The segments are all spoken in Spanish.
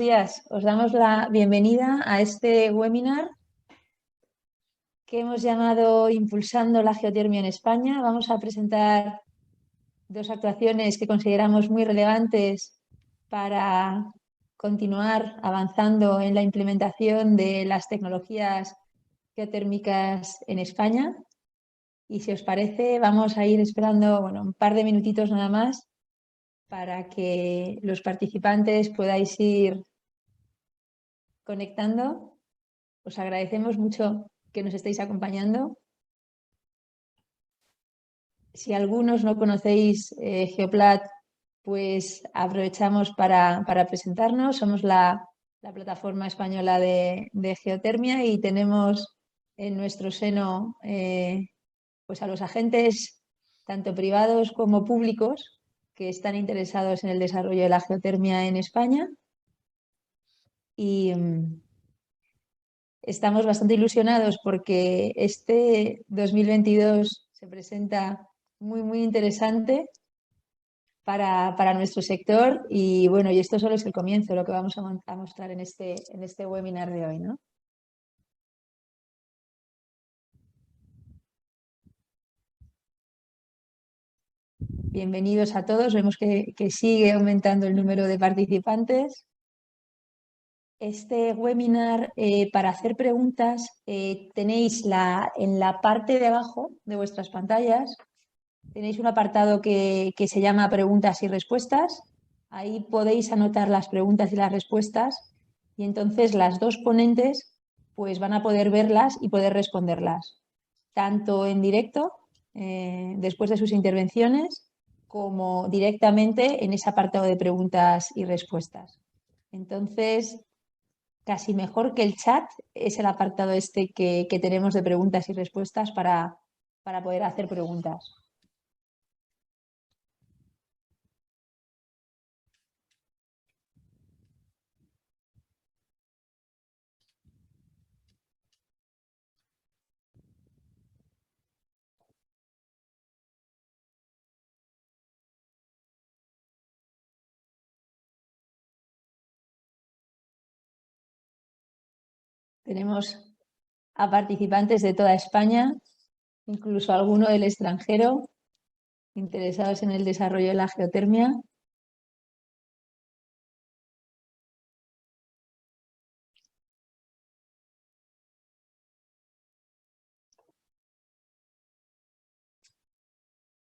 Días, os damos la bienvenida a este webinar que hemos llamado Impulsando la geotermia en España. Vamos a presentar dos actuaciones que consideramos muy relevantes para continuar avanzando en la implementación de las tecnologías geotérmicas en España. Y si os parece, vamos a ir esperando un par de minutitos nada más para que los participantes podáis ir conectando. Os agradecemos mucho que nos estéis acompañando. Si algunos no conocéis Geoplat, pues aprovechamos para presentarnos. Somos la plataforma española de geotermia y tenemos en nuestro seno pues a los agentes, tanto privados como públicos, que están interesados en el desarrollo de la geotermia en España. Y estamos bastante ilusionados porque este 2022 se presenta muy interesante para nuestro sector y bueno, y esto solo es el comienzo, lo que vamos a mostrar en este webinar de hoy, ¿no? Bienvenidos a todos, vemos que sigue aumentando el número de participantes. Este webinar, para hacer preguntas, tenéis en la parte de abajo de vuestras pantallas, tenéis un apartado que se llama preguntas y respuestas. Ahí podéis anotar las preguntas y las respuestas y entonces las dos ponentes pues van a poder verlas y poder responderlas, tanto en directo, después de sus intervenciones, como directamente en ese apartado de preguntas y respuestas. Entonces, casi mejor que el chat es el apartado este que tenemos de preguntas y respuestas para poder hacer preguntas. Tenemos a participantes de toda España, incluso alguno del extranjero, interesados en el desarrollo de la geotermia.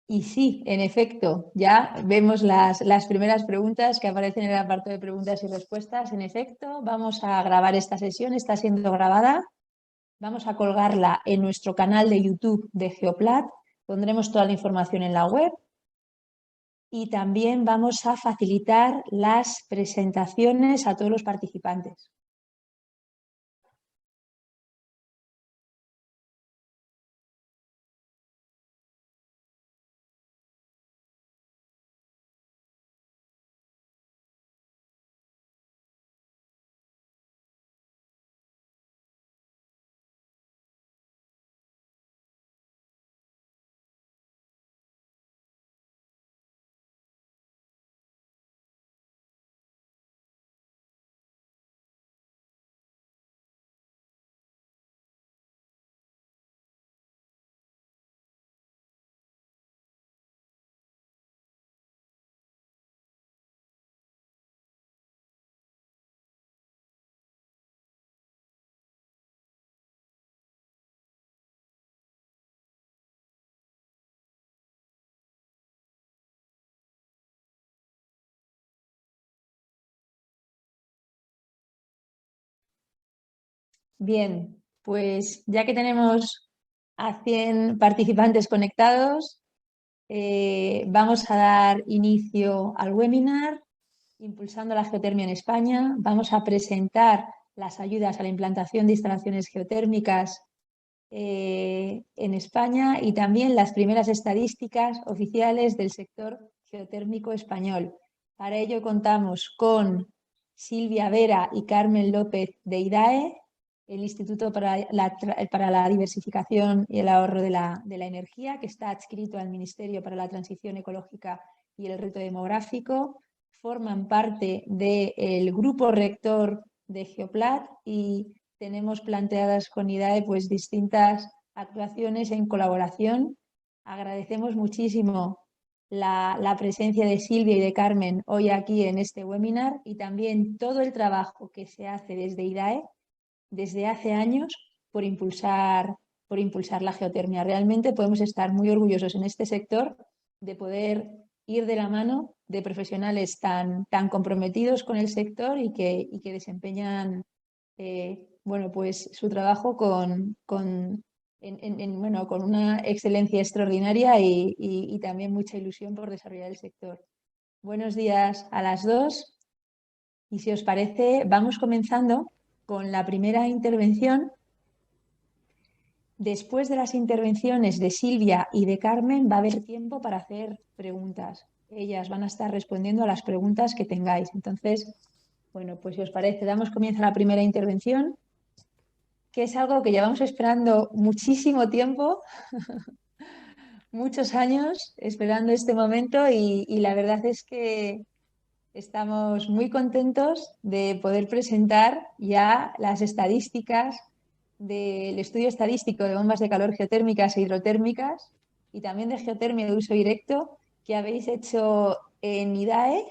Y sí, en efecto, ya vemos las primeras preguntas que aparecen en el apartado de preguntas y respuestas. En efecto, vamos a grabar esta sesión, está siendo grabada. Vamos a colgarla en nuestro canal de YouTube de Geoplat. Pondremos toda la información en la web. Y también vamos a facilitar las presentaciones a todos los participantes. Bien, pues ya que tenemos a 100 participantes conectados, vamos a dar inicio al webinar Impulsando la geotermia en España. Vamos a presentar las ayudas a la implantación de instalaciones geotérmicas en España y también las primeras estadísticas oficiales del sector geotérmico español. Para ello contamos con Silvia Vera y Carmen López de IDAE, el Instituto para la Diversificación y el Ahorro de la Energía, que está adscrito al Ministerio para la Transición Ecológica y el Reto Demográfico. forman parte del grupo rector de Geoplat y tenemos planteadas con IDAE pues distintas actuaciones en colaboración. Agradecemos muchísimo la presencia de Silvia y de Carmen hoy aquí en este webinar y también todo el trabajo que se hace desde IDAE desde hace años por impulsar la geotermia. Realmente podemos estar muy orgullosos en este sector de poder ir de la mano de profesionales tan comprometidos con el sector y que desempeñan bueno, pues su trabajo bueno, con una excelencia extraordinaria y también mucha ilusión por desarrollar el sector. Buenos días a las dos y si os parece vamos comenzando con la primera intervención. Después de las intervenciones de Silvia y de Carmen va a haber tiempo para hacer preguntas. Ellas van a estar respondiendo a las preguntas que tengáis. Entonces, bueno, pues si os parece, damos comienzo a la primera intervención, que es algo que llevamos esperando muchísimo tiempo, muchos años esperando este momento y la verdad es que estamos muy contentos de poder presentar ya las estadísticas del estudio estadístico de bombas de calor geotérmicas e hidrotérmicas y también de geotermia de uso directo que habéis hecho en IDAE,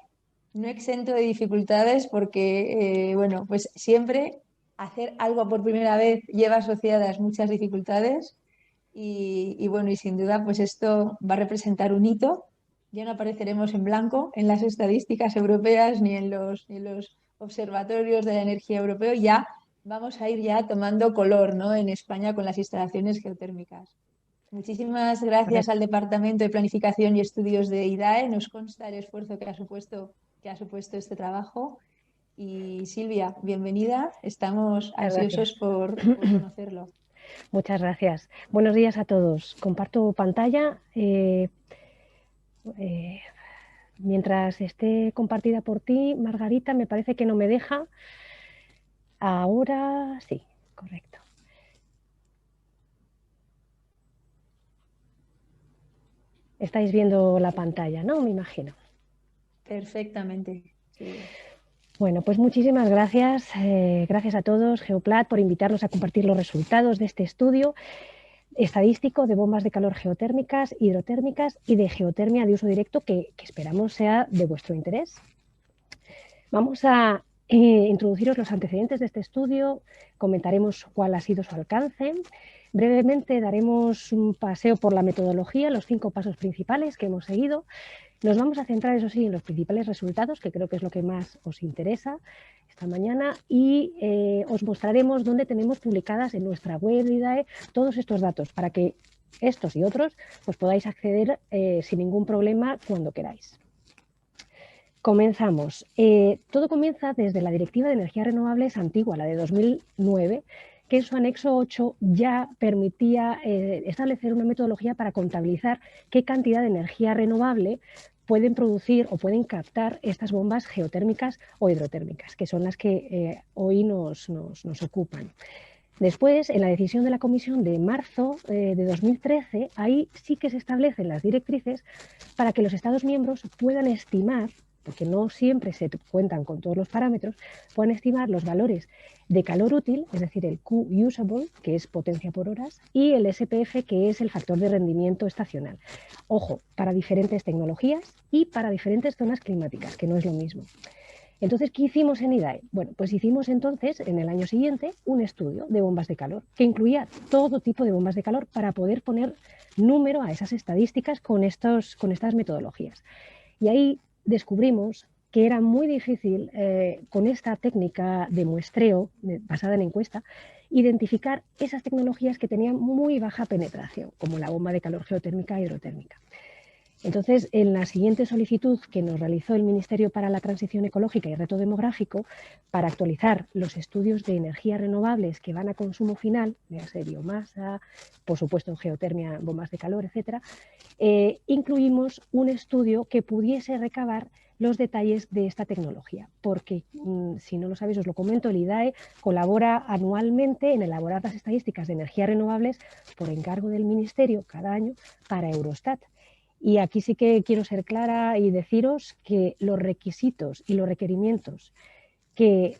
no exento de dificultades porque, bueno, pues siempre hacer algo por primera vez lleva asociadas muchas dificultades y bueno, y sin duda pues esto va a representar un hito. Ya no apareceremos en blanco en las estadísticas europeas ni en los observatorios de la energía europeo, ya vamos a ir ya tomando color, ¿no? En España con las instalaciones geotérmicas. Muchísimas gracias Correcto. al Departamento de Planificación y Estudios de IDAE. Nos consta el esfuerzo que ha supuesto este trabajo. Y Silvia, bienvenida. Estamos Muchas ansiosos gracias. por conocerlo. Muchas gracias. Buenos días a todos. Comparto pantalla. Mientras esté compartida por ti, Margarita, me parece que no me deja. Ahora sí, correcto. Estáis viendo la pantalla, ¿no? Me imagino. Perfectamente, Silvia. Bueno, pues muchísimas gracias. Gracias a todos, Geoplat, por invitarnos a compartir los resultados de este estudio estadístico de bombas de calor geotérmicas, hidrotérmicas y de geotermia de uso directo que esperamos sea de vuestro interés. Vamos a introduciros los antecedentes de este estudio, comentaremos cuál ha sido su alcance. Brevemente daremos un paseo por la metodología, los 5 pasos principales que hemos seguido. Nos vamos a centrar, eso sí, en los principales resultados, que creo que es lo que más os interesa esta mañana, y os mostraremos dónde tenemos publicadas en nuestra web de IDAE todos estos datos, para que estos y otros pues podáis acceder sin ningún problema cuando queráis. Comenzamos. Todo comienza desde la Directiva de Energías Renovables antigua, la de 2009, que en su anexo 8 ya permitía establecer una metodología para contabilizar qué cantidad de energía renovable pueden producir o pueden captar estas bombas geotérmicas o hidrotérmicas, que son las que hoy nos ocupan. Después, en la decisión de la Comisión de marzo de 2013, ahí sí que se establecen las directrices para que los Estados miembros puedan estimar, porque no siempre se cuentan con todos los parámetros, puedan estimar los valores de calor útil, es decir, el Q-usable, que es potencia por horas, y el SPF, que es el factor de rendimiento estacional. Ojo, para diferentes tecnologías y para diferentes zonas climáticas, que no es lo mismo. Entonces, ¿qué hicimos en IDAE? Bueno, pues hicimos entonces, en el año siguiente, un estudio de bombas de calor, que incluía todo tipo de bombas de calor para poder poner número a esas estadísticas con estas metodologías. Y ahí descubrimos que era muy difícil, con esta técnica de muestreo basada en encuesta, identificar esas tecnologías que tenían muy baja penetración, como la bomba de calor geotérmica e hidrotérmica. Entonces, en la siguiente solicitud que nos realizó el Ministerio para la Transición Ecológica y Reto Demográfico, para actualizar los estudios de energías renovables que van a consumo final, de biomasa, por supuesto geotermia, bombas de calor, etcétera, incluimos un estudio que pudiese recabar los detalles de esta tecnología, porque si no lo sabéis os lo comento, el IDAE colabora anualmente en elaborar las estadísticas de energías renovables por encargo del Ministerio cada año para Eurostat. Y aquí sí que quiero ser clara y deciros que los requisitos y los requerimientos que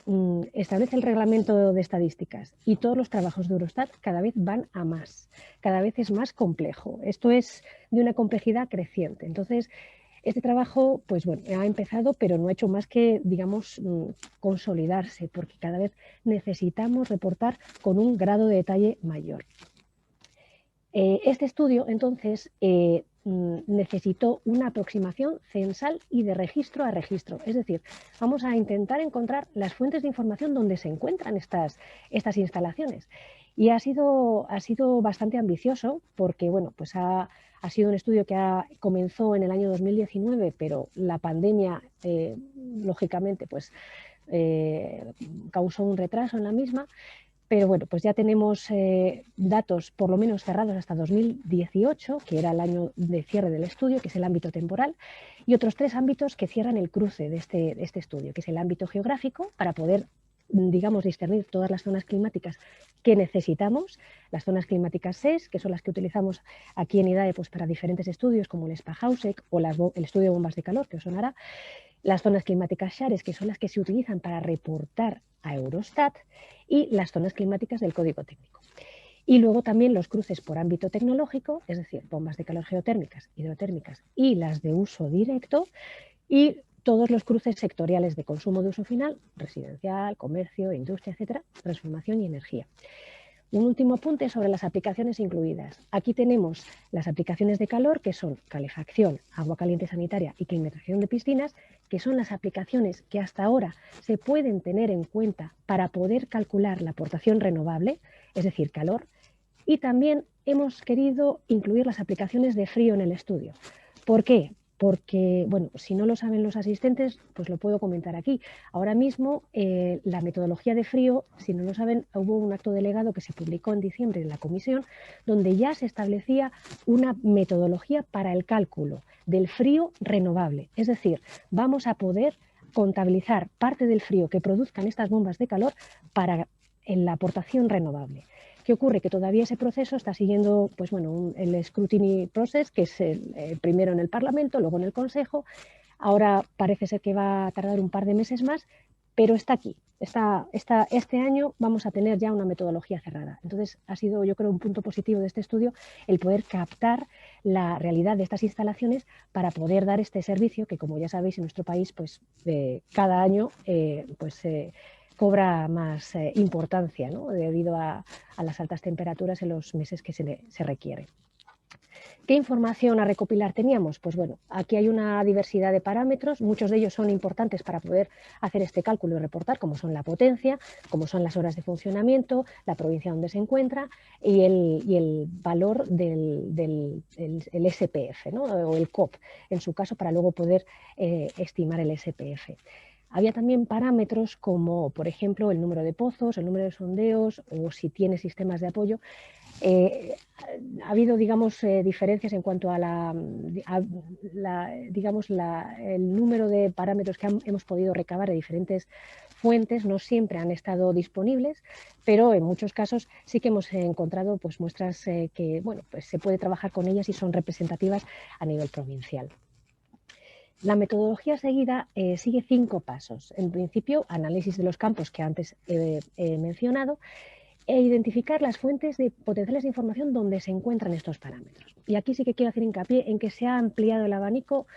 establece el reglamento de estadísticas y todos los trabajos de Eurostat cada vez van a más, cada vez es más complejo. Esto es de una complejidad creciente. Entonces, este trabajo, pues bueno, ha empezado, pero no ha hecho más que, digamos, consolidarse, porque cada vez necesitamos reportar con un grado de detalle mayor. Este estudio, entonces, necesitó una aproximación censal y de registro a registro. Es decir, vamos a intentar encontrar las fuentes de información donde se encuentran estas instalaciones. Y ha sido bastante ambicioso porque, bueno, pues ha sido un estudio que comenzó en el año 2019, pero la pandemia, lógicamente, pues causó un retraso en la misma. Pero bueno, pues ya tenemos datos por lo menos cerrados hasta 2018, que era el año de cierre del estudio, que es el ámbito temporal, y otros 3 ámbitos que cierran el cruce de este estudio, que es el ámbito geográfico, para poder, digamos, discernir todas las zonas climáticas que necesitamos, las zonas climáticas SES, que son las que utilizamos aquí en IDAE pues, para diferentes estudios, como el SPA-Hausek o el estudio de bombas de calor, que os sonará, las zonas climáticas SHARES, que son las que se utilizan para reportar a Eurostat, y las zonas climáticas del código técnico. Y luego también los cruces por ámbito tecnológico, es decir, bombas de calor geotérmicas, hidrotérmicas y las de uso directo, y todos los cruces sectoriales de consumo de uso final, residencial, comercio, industria, etcétera, transformación y energía. Un último apunte sobre las aplicaciones incluidas. Aquí tenemos las aplicaciones de calor, que son calefacción, agua caliente sanitaria y climatización de piscinas, que son las aplicaciones que hasta ahora se pueden tener en cuenta para poder calcular la aportación renovable, es decir, calor. Y también hemos querido incluir las aplicaciones de frío en el estudio. ¿Por qué? Porque, bueno, si no lo saben los asistentes, pues lo puedo comentar aquí. Ahora mismo, la metodología de frío, si no lo saben, hubo un acto delegado que se publicó en diciembre en la comisión, donde ya se establecía una metodología para el cálculo del frío renovable. Es decir, vamos a poder contabilizar parte del frío que produzcan estas bombas de calor para en la aportación renovable. ¿Qué ocurre? Que todavía ese proceso está siguiendo pues bueno, el scrutiny process, que es el primero en el Parlamento, luego en el Consejo. Ahora parece ser que va a tardar un par de meses más, pero está aquí. Este año vamos a tener ya una metodología cerrada. Entonces, ha sido, yo creo, un punto positivo de este estudio el poder captar la realidad de estas instalaciones para poder dar este servicio que, como ya sabéis, en nuestro país, pues cada año cobra más importancia, ¿no? Debido a las altas temperaturas en los meses que se requiere. ¿Qué información a recopilar teníamos? Pues bueno, aquí hay una diversidad de parámetros, muchos de ellos son importantes para poder hacer este cálculo y reportar, como son la potencia, como son las horas de funcionamiento, la provincia donde se encuentra y el valor del SPF, ¿no? O el COP, en su caso, para luego poder estimar el SPF. Había también parámetros como, por ejemplo, el número de pozos, el número de sondeos o si tiene sistemas de apoyo. Ha habido, digamos, diferencias en cuanto a el número de parámetros que hemos podido recabar de diferentes fuentes. No siempre han estado disponibles, pero en muchos casos sí que hemos encontrado pues, muestras que bueno, pues se puede trabajar con ellas y son representativas a nivel provincial. La metodología seguida sigue 5 pasos. En principio, análisis de los campos que antes he mencionado, e identificar las fuentes de potenciales de información donde se encuentran estos parámetros. Y aquí sí que quiero hacer hincapié en que se ha ampliado el abanico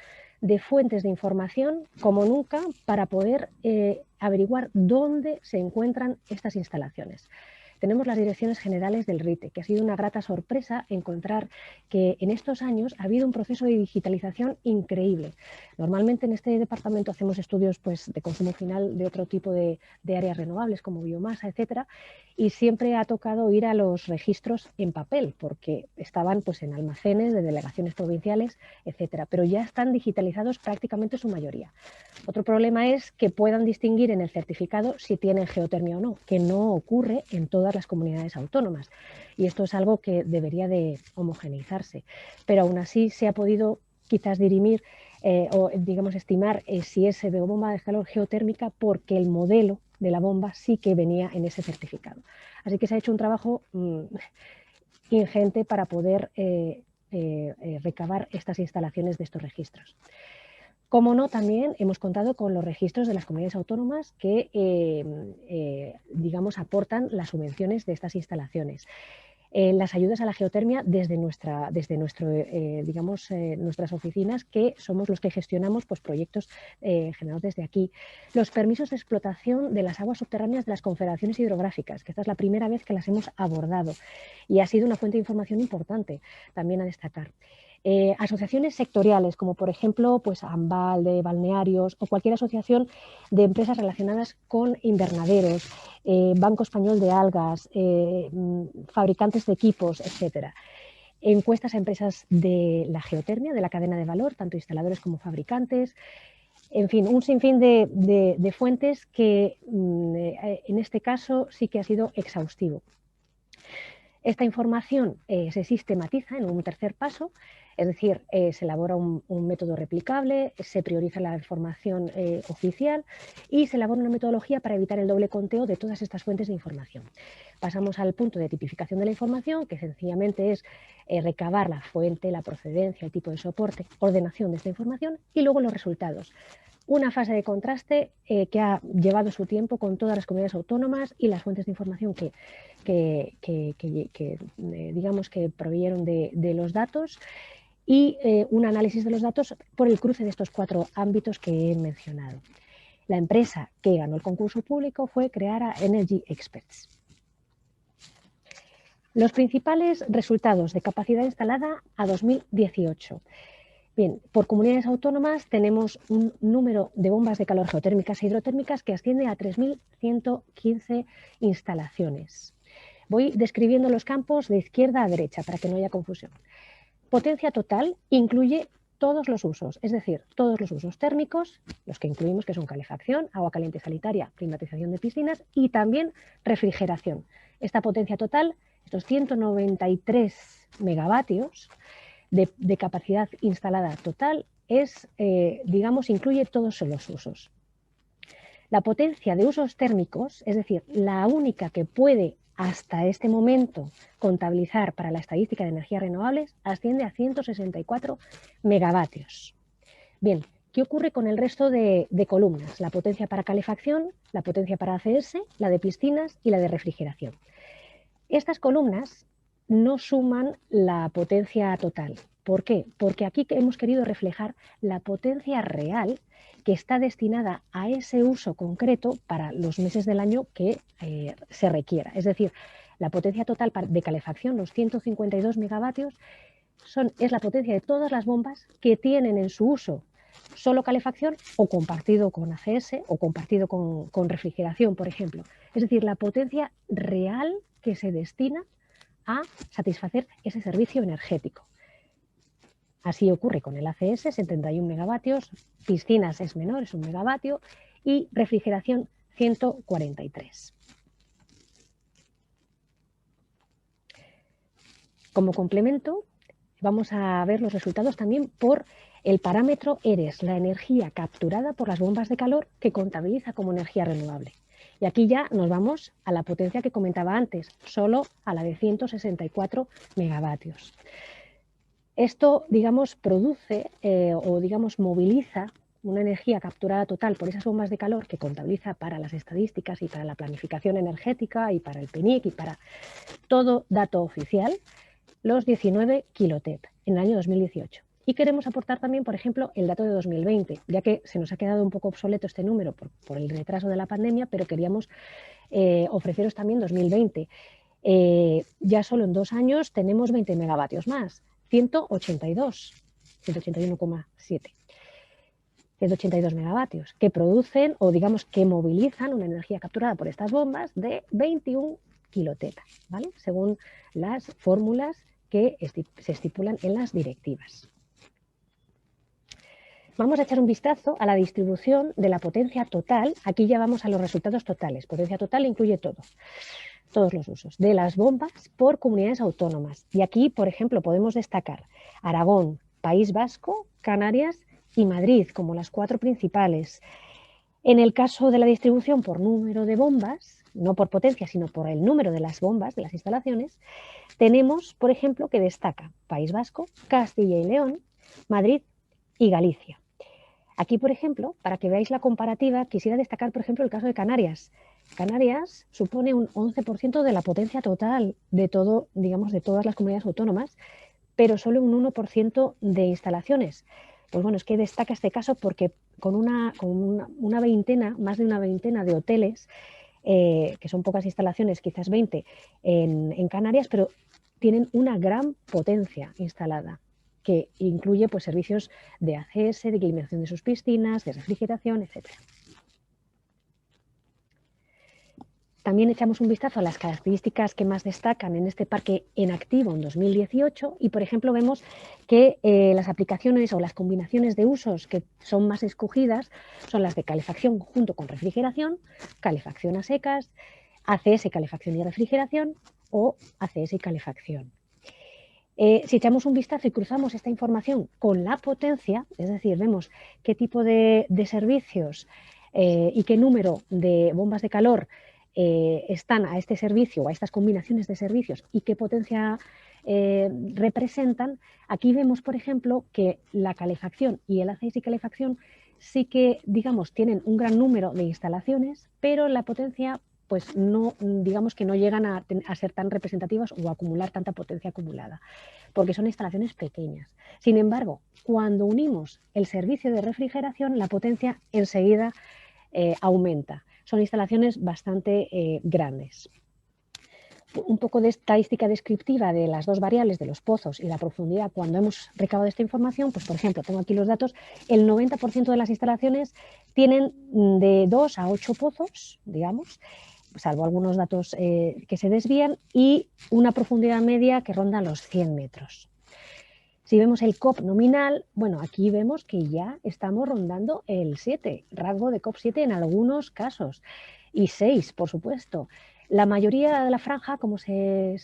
de fuentes de información como nunca para poder averiguar dónde se encuentran estas instalaciones. Tenemos las direcciones generales del RITE, que ha sido una grata sorpresa encontrar que en estos años ha habido un proceso de digitalización increíble. Normalmente en este departamento hacemos estudios pues, de consumo final de otro tipo de áreas renovables como biomasa, etcétera, y siempre ha tocado ir a los registros en papel porque estaban pues, en almacenes de delegaciones provinciales, etcétera, pero ya están digitalizados prácticamente su mayoría. Otro problema es que puedan distinguir en el certificado si tienen geotermia o no, que no ocurre en todas las comunidades autónomas. Y esto es algo que debería de homogeneizarse. Pero aún así se ha podido quizás dirimir o digamos estimar si es de bomba de calor geotérmica porque el modelo de la bomba sí que venía en ese certificado. Así que se ha hecho un trabajo ingente para poder recabar estas instalaciones de estos registros. Como no, también hemos contado con los registros de las comunidades autónomas que, digamos, aportan las subvenciones de estas instalaciones. Las ayudas a la geotermia desde nuestras oficinas, que somos los que gestionamos pues, proyectos generados desde aquí. Los permisos de explotación de las aguas subterráneas de las confederaciones hidrográficas, que esta es la primera vez que las hemos abordado y ha sido una fuente de información importante también a destacar. Asociaciones sectoriales, como por ejemplo pues, AMBAL de balnearios o cualquier asociación de empresas relacionadas con invernaderos, Banco Español de Algas, fabricantes de equipos, etcétera. Encuestas a empresas de la geotermia, de la cadena de valor, tanto instaladores como fabricantes. En fin, un sinfín de fuentes que en este caso sí que ha sido exhaustivo. Esta información se sistematiza en un tercer paso, es decir, se elabora un método replicable, se prioriza la información oficial y se elabora una metodología para evitar el doble conteo de todas estas fuentes de información. Pasamos al punto de tipificación de la información, que sencillamente es recabar la fuente, la procedencia, el tipo de soporte, ordenación de esta información y luego los resultados. Una fase de contraste que ha llevado su tiempo con todas las comunidades autónomas y las fuentes de información que digamos que proveyeron de los datos y un análisis de los datos por el cruce de estos 4 ámbitos que he mencionado. La empresa que ganó el concurso público fue Creara Energy Experts. Los principales resultados de capacidad instalada a 2018. Bien, por comunidades autónomas tenemos un número de bombas de calor geotérmicas e hidrotérmicas que asciende a 3.115 instalaciones. Voy describiendo los campos de izquierda a derecha para que no haya confusión. Potencia total incluye todos los usos, es decir, todos los usos térmicos, los que incluimos que son calefacción, agua caliente sanitaria, climatización de piscinas y también refrigeración. Esta potencia total, estos 193 megavatios de capacidad instalada total, digamos, incluye todos los usos. La potencia de usos térmicos, es decir, la única que puede hasta este momento contabilizar para la estadística de energías renovables, asciende a 164 megavatios. Bien, ¿qué ocurre con el resto de columnas? La potencia para calefacción, la potencia para ACS, la de piscinas y la de refrigeración. Estas columnas no suman la potencia total. ¿Por qué? Porque aquí hemos querido reflejar la potencia real que está destinada a ese uso concreto para los meses del año que se requiera. Es decir, la potencia total de calefacción, los 152 megavatios, es la potencia de todas las bombas que tienen en su uso solo calefacción o compartido con ACS o compartido con refrigeración, por ejemplo. Es decir, la potencia real que se destina a satisfacer ese servicio energético. Así ocurre con el ACS, 71 megavatios, piscinas es menor, es 1 megavatio, y refrigeración 143. Como complemento, vamos a ver los resultados también por el parámetro ERES, la energía capturada por las bombas de calor que contabiliza como energía renovable. Y aquí ya nos vamos a la potencia que comentaba antes, solo a la de 164 megavatios. Esto, digamos, produce o, digamos, moviliza una energía capturada total por esas bombas de calor que contabiliza para las estadísticas y para la planificación energética y para el PENIC y para todo dato oficial, los 19 kilotep en el año 2018. Y queremos aportar también, por ejemplo, el dato de 2020, ya que se nos ha quedado un poco obsoleto este número por el retraso de la pandemia, pero queríamos ofreceros también 2020. Ya solo en 2 años tenemos 20 megavatios más, 181,7. 182 megavatios, que producen o digamos que movilizan una energía capturada por estas bombas de 21 kilotep, ¿vale? Según las fórmulas que se estipulan en las directivas. Vamos a echar un vistazo a la distribución de la potencia total. Aquí ya vamos a los resultados totales. Potencia total incluye todos los usos de las bombas por comunidades autónomas. Y aquí, por ejemplo, podemos destacar Aragón, País Vasco, Canarias y Madrid como las 4 principales. En el caso de la distribución por número de bombas, no por potencia, sino por el número de las bombas de las instalaciones, tenemos, por ejemplo, que destaca País Vasco, Castilla y León, Madrid y Galicia. Aquí, por ejemplo, para que veáis la comparativa, quisiera destacar, por ejemplo, el caso de Canarias. Canarias supone un 11% de la potencia total de todo, digamos, de todas las comunidades autónomas, pero solo un 1% de instalaciones. Pues bueno, es que destaca este caso porque con una veintena, más de una veintena de hoteles, que son pocas instalaciones, quizás 20 en Canarias, pero tienen una gran potencia instalada, que incluye pues, servicios de ACS, de climatización de sus piscinas, de refrigeración, etc. También echamos un vistazo a las características que más destacan en este parque en activo en 2018 y, por ejemplo, vemos que las aplicaciones o las combinaciones de usos que son más escogidas son las de calefacción junto con refrigeración, calefacción a secas, ACS, calefacción y refrigeración o ACS y calefacción. Si echamos un vistazo y cruzamos esta información con la potencia, es decir, vemos qué tipo de servicios y qué número de bombas de calor están a este servicio o a estas combinaciones de servicios y qué potencia representan, aquí vemos, por ejemplo, que la calefacción y el ACS y calefacción sí que, digamos, tienen un gran número de instalaciones, pero la potencia pues no, digamos que no llegan a ser tan representativas o a acumular tanta potencia acumulada, porque son instalaciones pequeñas. Sin embargo, cuando unimos el servicio de refrigeración, la potencia enseguida aumenta. Son instalaciones bastante grandes. Un poco de estadística descriptiva de las dos variables de los pozos y la profundidad cuando hemos recabado esta información, pues por ejemplo, tengo aquí los datos, el 90% de las instalaciones tienen de 2 a 8 pozos, digamos, salvo algunos datos que se desvían, y una profundidad media que ronda los 100 metros. Si vemos el COP nominal, bueno, aquí vemos que ya estamos rondando el 7, rango de COP 7 en algunos casos, y 6, por supuesto. La mayoría de la franja, como se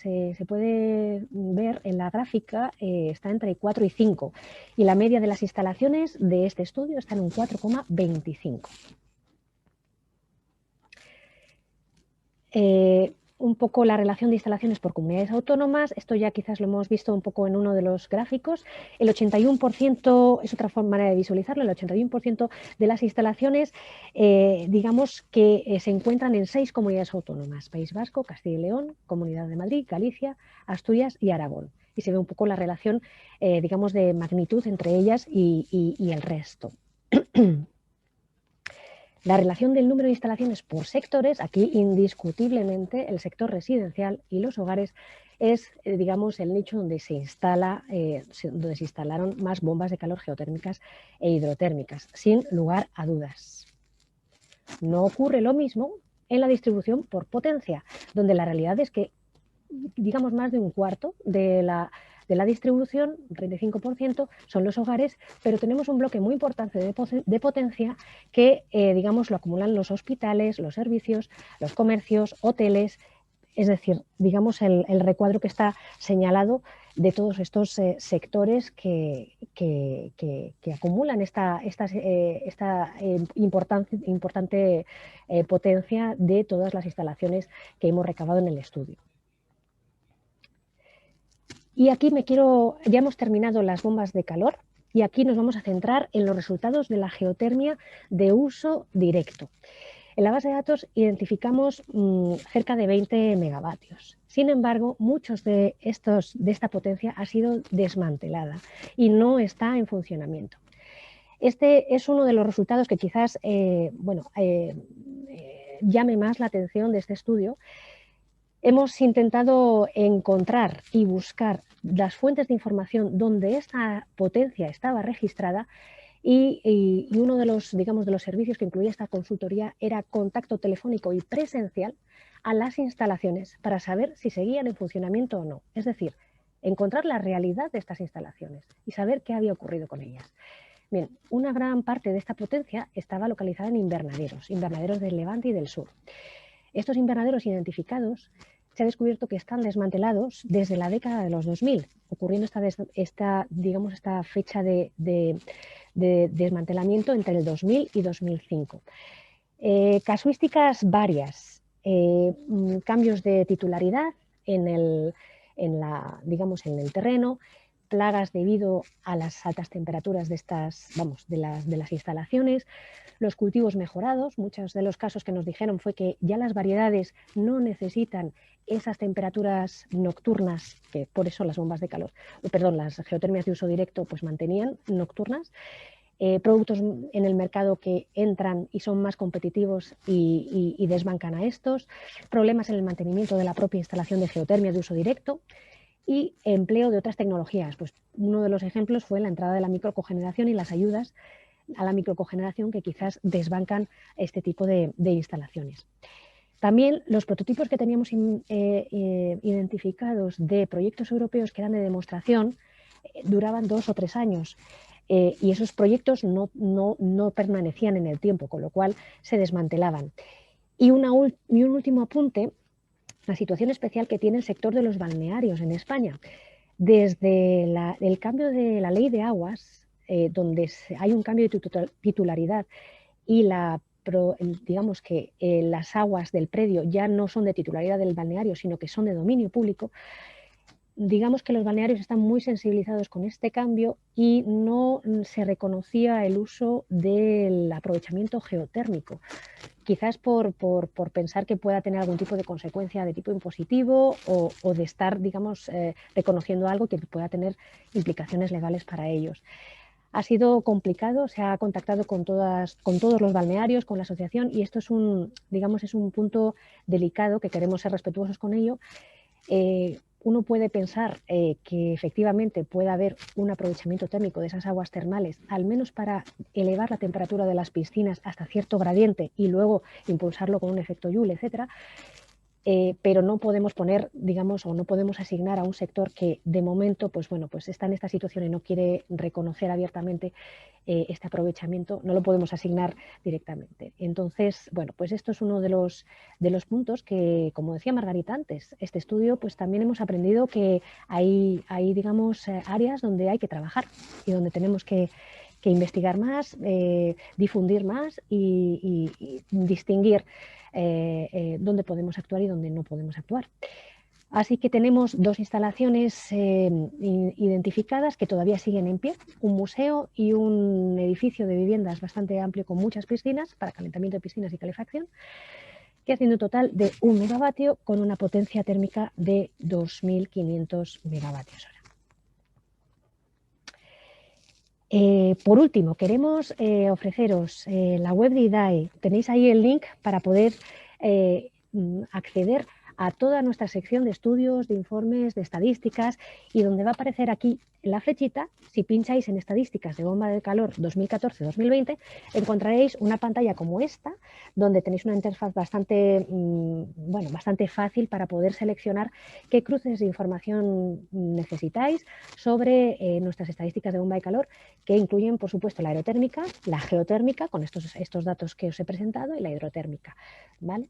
puede ver en la gráfica, está entre 4 y 5, y la media de las instalaciones de este estudio está en un 4,25. Un poco la relación de instalaciones por comunidades autónomas, esto ya quizás lo hemos visto un poco en uno de los gráficos, el 81%, es otra manera de visualizarlo, el 81% de las instalaciones, digamos que se encuentran en 6 comunidades autónomas, País Vasco, Castilla y León, Comunidad de Madrid, Galicia, Asturias y Aragón. Y se ve un poco la relación, digamos, de magnitud entre ellas y el resto. La relación del número de instalaciones por sectores, aquí indiscutiblemente el sector residencial y los hogares es, digamos, el nicho donde se instalaron más bombas de calor geotérmicas e hidrotérmicas, sin lugar a dudas. No ocurre lo mismo en la distribución por potencia, donde la realidad es que, digamos, más de un cuarto de la distribución, un 35%, son los hogares, pero tenemos un bloque muy importante de potencia que, digamos, lo acumulan los hospitales, los servicios, los comercios, hoteles, es decir, digamos, el recuadro que está señalado de todos estos sectores que acumulan esta importante potencia de todas las instalaciones que hemos recabado en el estudio. Y aquí ya hemos terminado las bombas de calor y aquí nos vamos a centrar en los resultados de la geotermia de uso directo. En la base de datos identificamos cerca de 20 megavatios. Sin embargo, muchos de esta potencia ha sido desmantelada y no está en funcionamiento. Este es uno de los resultados que quizás llame más la atención de este estudio. Hemos intentado encontrar y buscar las fuentes de información donde esta potencia estaba registrada y uno de los, digamos, de los servicios que incluía esta consultoría era contacto telefónico y presencial a las instalaciones para saber si seguían en funcionamiento o no. Es decir, encontrar la realidad de estas instalaciones y saber qué había ocurrido con ellas. Bien, una gran parte de esta potencia estaba localizada en invernaderos del Levante y del Sur. Estos invernaderos identificados se ha descubierto que están desmantelados desde la década de los 2000, ocurriendo esta fecha de desmantelamiento entre el 2000 y 2005. Casuísticas varias, cambios de titularidad digamos, en el terreno, plagas debido a las altas temperaturas de las instalaciones, los cultivos mejorados. Muchos de los casos que nos dijeron fue que ya las variedades no necesitan esas temperaturas nocturnas, que por eso las bombas de calor, perdón, las geotermias de uso directo pues mantenían nocturnas. Productos en el mercado que entran y son más competitivos y desbancan a estos, problemas en el mantenimiento de la propia instalación de geotermia de uso directo y empleo de otras tecnologías. Pues uno de los ejemplos fue la entrada de la microcogeneración y las ayudas a la microcogeneración que quizás desbancan este tipo de instalaciones. También los prototipos que teníamos identificados de proyectos europeos que eran de demostración duraban 2 o 3 años. Y esos proyectos no permanecían en el tiempo, con lo cual se desmantelaban. Y un último apunte, la situación especial que tiene el sector de los balnearios en España. Desde el cambio de la ley de aguas, donde hay un cambio de titularidad y digamos que las aguas del predio ya no son de titularidad del balneario, sino que son de dominio público, digamos que los balnearios están muy sensibilizados con este cambio y no se reconocía el uso del aprovechamiento geotérmico. Quizás por pensar que pueda tener algún tipo de consecuencia de tipo impositivo o de estar, digamos, reconociendo algo que pueda tener implicaciones legales para ellos. Ha sido complicado, se ha contactado con todos los balnearios, con la asociación, y esto es un punto delicado que queremos ser respetuosos con ello. Uno puede pensar que efectivamente puede haber un aprovechamiento térmico de esas aguas termales, al menos para elevar la temperatura de las piscinas hasta cierto gradiente y luego impulsarlo con un efecto Joule, etcétera. Pero no podemos poner, digamos, o no podemos asignar a un sector que de momento, pues bueno, pues está en esta situación y no quiere reconocer abiertamente este aprovechamiento, no lo podemos asignar directamente. Entonces, bueno, pues esto es uno de los puntos que, como decía Margarita antes, este estudio, pues también hemos aprendido que hay digamos, áreas donde hay que trabajar y donde tenemos que investigar más, difundir más y distinguir dónde podemos actuar y dónde no podemos actuar. Así que tenemos 2 instalaciones identificadas que todavía siguen en pie, un museo y un edificio de viviendas bastante amplio con muchas piscinas para calentamiento de piscinas y calefacción, que haciendo un total de 1 megavatio con una potencia térmica de 2.500 megavatios hora. Por último, queremos ofreceros la web de IDAE. Tenéis ahí el link para poder acceder a toda nuestra sección de estudios, de informes, de estadísticas, y donde va a aparecer aquí la flechita, si pincháis en estadísticas de bomba de calor 2014-2020, encontraréis una pantalla como esta, donde tenéis una interfaz bastante fácil para poder seleccionar qué cruces de información necesitáis sobre nuestras estadísticas de bomba de calor, que incluyen, por supuesto, la aerotérmica, la geotérmica, con estos datos que os he presentado, y la hidrotérmica, ¿vale?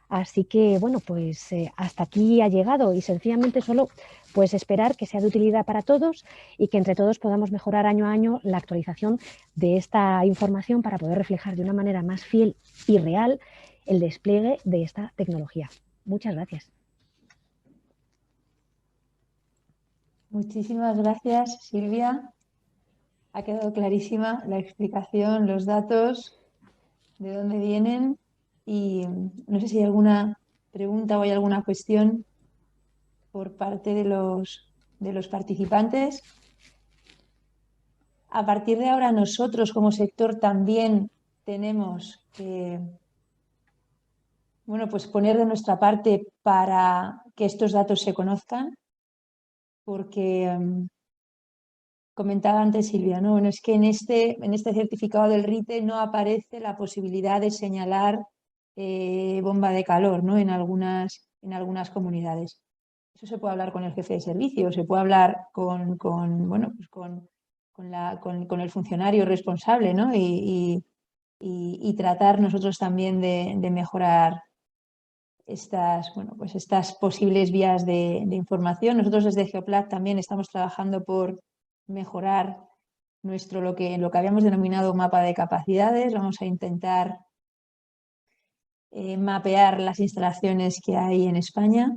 Así que, bueno, pues hasta aquí ha llegado, y sencillamente solo pues esperar que sea de utilidad para todos y que entre todos podamos mejorar año a año la actualización de esta información para poder reflejar de una manera más fiel y real el despliegue de esta tecnología. Muchas gracias. Muchísimas gracias, Silvia. Ha quedado clarísima la explicación, los datos, de dónde vienen, y no sé si hay alguna pregunta o hay alguna cuestión por parte de los participantes. A partir de ahora, nosotros como sector también tenemos que, bueno, pues poner de nuestra parte para que estos datos se conozcan, porque comentaba antes Silvia, ¿no? Bueno, es que en este certificado del RITE no aparece la posibilidad de señalar bomba de calor, ¿no? En algunas comunidades. Eso se puede hablar con el jefe de servicio, se puede hablar bueno, pues con el funcionario responsable, ¿no? Y tratar nosotros también de mejorar estas posibles vías de información. Nosotros desde Geoplat también estamos trabajando por mejorar lo que habíamos denominado mapa de capacidades. Vamos a intentar mapear las instalaciones que hay en España.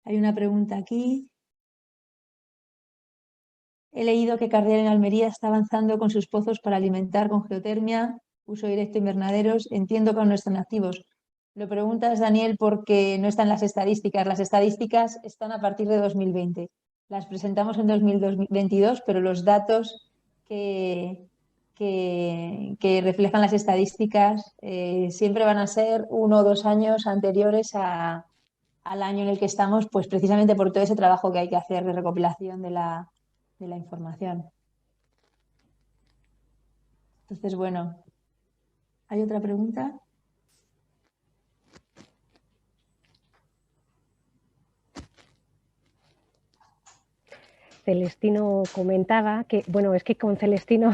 Hay una pregunta aquí. He leído que Cardial en Almería está avanzando con sus pozos para alimentar con geotermia, uso directo invernaderos. Entiendo que aún no están activos. Lo preguntas, Daniel, porque no están las estadísticas. Las estadísticas están a partir de 2020. Las presentamos en 2022, pero los datos que reflejan las estadísticas siempre van a ser 1 o 2 años anteriores al año en el que estamos, pues precisamente por todo ese trabajo que hay que hacer de recopilación de la información. Entonces, bueno, ¿hay otra pregunta? Celestino comentaba que, bueno, es que con Celestino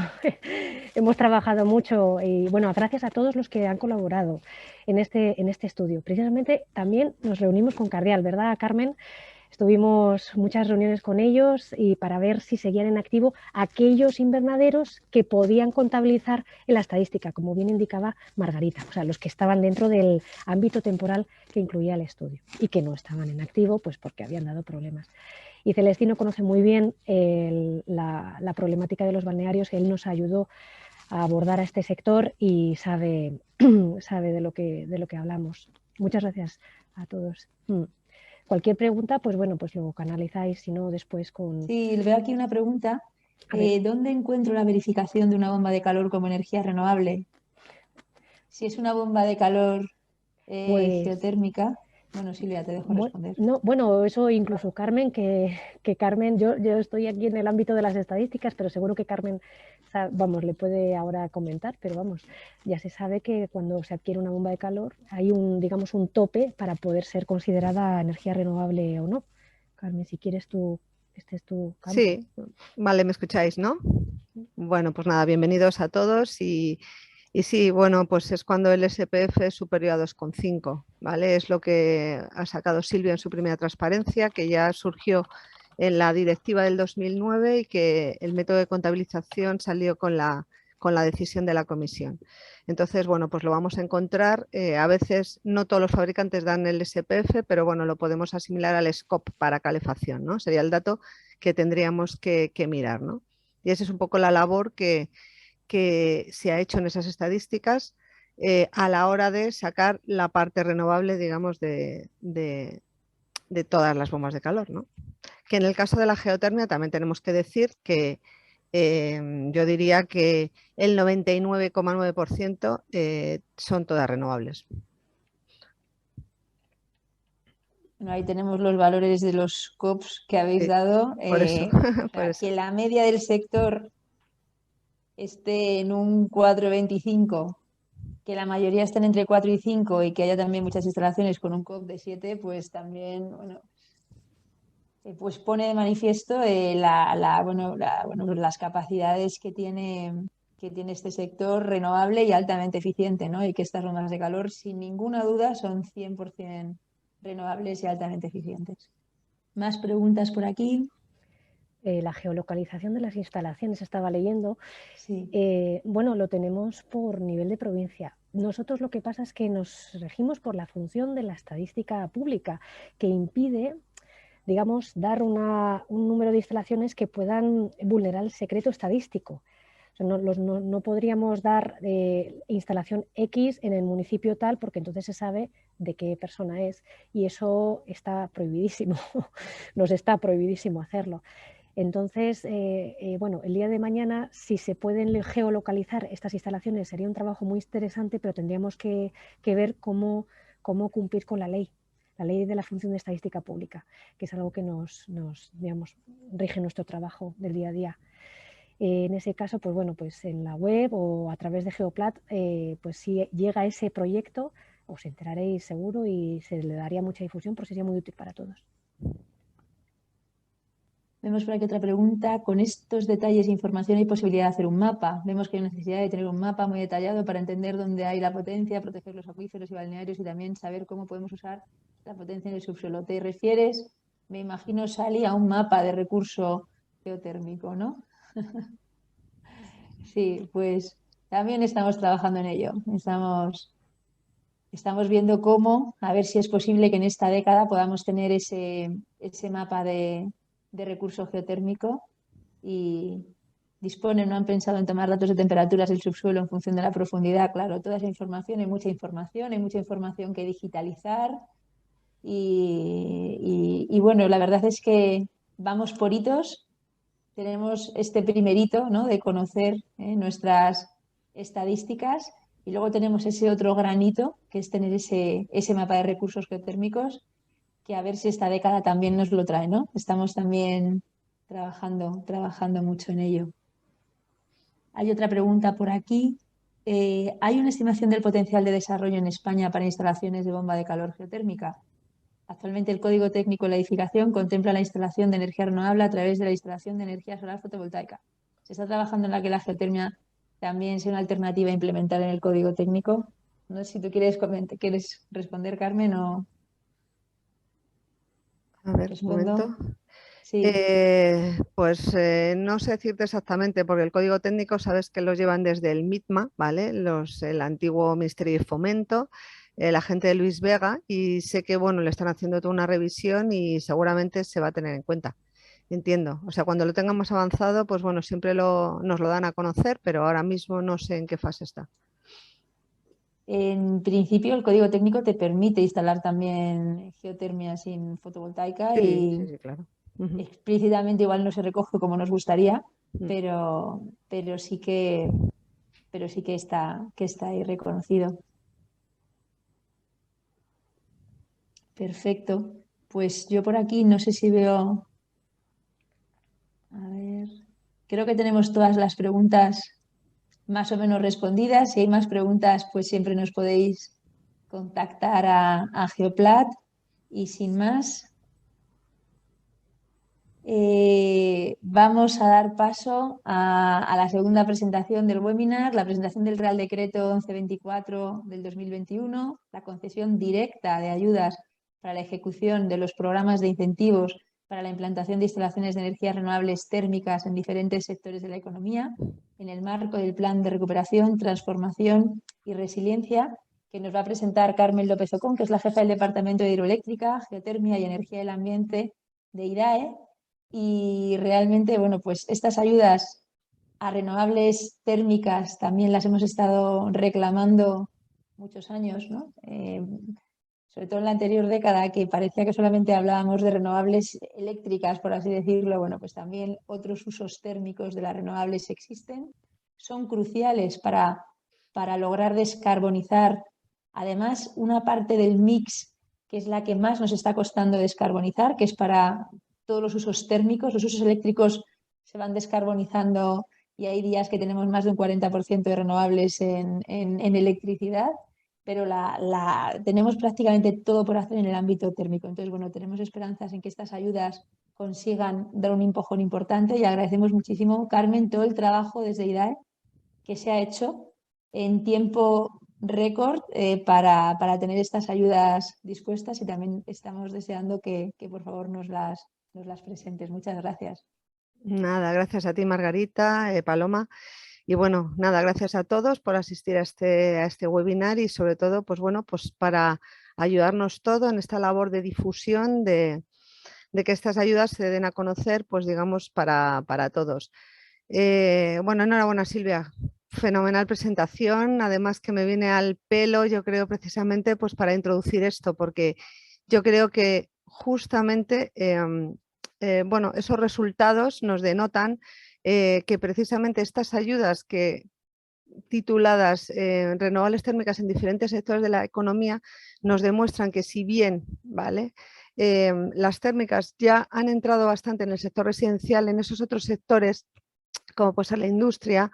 hemos trabajado mucho y, bueno, gracias a todos los que han colaborado en este estudio. Precisamente también nos reunimos con Cardial, ¿verdad, Carmen? Estuvimos muchas reuniones con ellos y para ver si seguían en activo aquellos invernaderos que podían contabilizar en la estadística, como bien indicaba Margarita, o sea, los que estaban dentro del ámbito temporal que incluía el estudio y que no estaban en activo, pues porque habían dado problemas. Y Celestino conoce muy bien la problemática de los balnearios, él nos ayudó a abordar a este sector y sabe, sabe de lo que hablamos. Muchas gracias a todos. Cualquier pregunta, pues bueno, pues lo canalizáis, si no, después con... Sí, veo aquí una pregunta. ¿Dónde encuentro la verificación de una bomba de calor como energía renovable? Si es una bomba de calor Pues geotérmica. Bueno, Silvia, te dejo responder. no, bueno, eso incluso Carmen, que Carmen, yo estoy aquí en el ámbito de las estadísticas, pero seguro que Carmen, vamos, le puede ahora comentar, pero vamos, ya se sabe que cuando se adquiere una bomba de calor hay digamos, un tope para poder ser considerada energía renovable o no. Carmen, si quieres tú, este es tu campo. Sí, vale, me escucháis, ¿no? Bueno, pues nada, bienvenidos a todos y sí, bueno, pues es cuando el SPF es superior a 2,5, ¿vale? Es lo que ha sacado Silvia en su primera transparencia, que ya surgió en la directiva del 2009 y que el método de contabilización salió con la decisión de la comisión. Entonces, bueno, pues lo vamos a encontrar. A veces no todos los fabricantes dan el SPF, pero bueno, lo podemos asimilar al SCOP para calefacción, ¿no? Sería el dato que tendríamos que mirar, ¿no? Y esa es un poco la labor que se ha hecho en esas estadísticas a la hora de sacar la parte renovable, digamos, de todas las bombas de calor, ¿no? Que en el caso de la geotermia también tenemos que decir que yo diría que el 99,9% son todas renovables. Bueno, ahí tenemos los valores de los COPs que habéis dado. Por eso, O por sea, eso. que la media del sector esté en un 4,25, que la mayoría estén entre 4 y 5 y que haya también muchas instalaciones con un COP de 7, pues también, bueno, pues pone de manifiesto las capacidades que tiene este sector renovable y altamente eficiente, ¿no? Y que estas bombas de calor, sin ninguna duda, son 100% renovables y altamente eficientes. Más preguntas por aquí. La geolocalización de las instalaciones, estaba leyendo. Sí. Bueno, lo tenemos por nivel de provincia. Nosotros lo que pasa es que nos regimos por la función de la estadística pública, que impide, digamos, dar un número de instalaciones que puedan vulnerar el secreto estadístico. O sea, no podríamos dar instalación X en el municipio tal, porque entonces se sabe de qué persona es, y eso está prohibidísimo, nos está prohibidísimo hacerlo. Entonces, bueno, el día de mañana, si se pueden geolocalizar estas instalaciones, sería un trabajo muy interesante, pero tendríamos que ver cómo cumplir con la ley de la función de estadística pública, que es algo que digamos, rige nuestro trabajo del día a día. En ese caso, pues bueno, pues en la web o a través de Geoplat, pues si llega ese proyecto, os enteraréis seguro y se le daría mucha difusión porque sería muy útil para todos. Vemos por aquí otra pregunta. Con estos detalles e información hay posibilidad de hacer un mapa. Vemos que hay necesidad de tener un mapa muy detallado para entender dónde hay la potencia, proteger los acuíferos y balnearios y también saber cómo podemos usar la potencia en el subsuelo. ¿Te refieres, me imagino, Sally, a un mapa de recurso geotérmico, ¿no? Sí, pues también estamos trabajando en ello. Estamos viendo cómo, a ver si es posible que en esta década podamos tener ese mapa de recurso geotérmico y disponen, no han pensado en tomar datos de temperaturas del subsuelo en función de la profundidad. Claro, toda esa información, hay mucha información que digitalizar y bueno, la verdad es que vamos por hitos. Tenemos este primer hito, ¿no?, de conocer nuestras estadísticas y luego tenemos ese otro granito que es tener ese mapa de recursos geotérmicos que a ver si esta década también nos lo trae, ¿no? Estamos también trabajando mucho en ello. Hay otra pregunta por aquí. ¿Hay una estimación del potencial de desarrollo en España para instalaciones de bomba de calor geotérmica? Actualmente el Código Técnico de la Edificación contempla la instalación de energía renovable a través de la instalación de energía solar fotovoltaica. Se está trabajando en la que la geotermia también sea una alternativa a implementar en el Código Técnico. No sé si tú quieres responder, Carmen, o A ver, un respondo. momento. Sí. Pues no sé decirte exactamente, porque el código técnico sabes que los llevan desde el MITMA, ¿vale? El antiguo Ministerio de Fomento, la gente de Luis Vega, y sé que bueno, le están haciendo toda una revisión y seguramente se va a tener en cuenta. Entiendo. O sea, cuando lo tengan más avanzado, pues bueno, siempre nos lo dan a conocer, pero ahora mismo no sé en qué fase está. En principio, el Código Técnico te permite instalar también geotermia sin fotovoltaica Sí, sí, y sí, claro. Ujú. explícitamente igual no se recoge como nos gustaría, Mm. pero, pero sí que, pero sí que está ahí reconocido. Perfecto. Pues yo por aquí no sé si veo, a ver, creo que tenemos todas las preguntas más o menos respondidas. Si hay más preguntas, pues siempre nos podéis contactar a Geoplat. Y sin más, vamos a dar paso a la segunda presentación del webinar, la presentación del Real Decreto 1124 del 2021, la concesión directa de ayudas para la ejecución de los programas de incentivos para la implantación de instalaciones de energías renovables térmicas en diferentes sectores de la economía, en el marco del Plan de Recuperación, Transformación y Resiliencia, que nos va a presentar Carmen López Ocón, que es la jefa del Departamento de Hidroeléctrica, Geotermia y Energía del Ambiente de IDAE. Y realmente, bueno, pues estas ayudas a renovables térmicas también las hemos estado reclamando muchos años, ¿no? Sobre todo en la anterior década, que parecía que solamente hablábamos de renovables eléctricas, por así decirlo. Bueno, pues también otros usos térmicos de las renovables existen. Son cruciales para lograr descarbonizar. Además, una parte del mix que es la que más nos está costando descarbonizar, que es para todos los usos térmicos. Los usos eléctricos se van descarbonizando y hay días que tenemos más de un 40% de renovables en electricidad, pero tenemos prácticamente todo por hacer en el ámbito térmico. Entonces, bueno, tenemos esperanzas en que estas ayudas consigan dar un empujón importante y agradecemos muchísimo, Carmen, todo el trabajo desde IDAE que se ha hecho en tiempo récord para tener estas ayudas dispuestas y también estamos deseando que por favor nos las presentes. Muchas gracias. Nada, gracias a ti, Margarita, Paloma. Y bueno, nada, gracias a todos por asistir a este webinar y sobre todo, pues bueno, pues para ayudarnos todo en esta labor de difusión de que estas ayudas se den a conocer, pues digamos, para todos. Bueno, enhorabuena, Silvia. Fenomenal presentación, además que me viene al pelo, yo creo, precisamente pues para introducir esto, porque yo creo que justamente bueno, esos resultados nos denotan que precisamente estas ayudas que tituladas Renovables térmicas en diferentes sectores de la economía nos demuestran que si bien, ¿vale? Las térmicas ya han entrado bastante en el sector residencial, en esos otros sectores como pues la industria,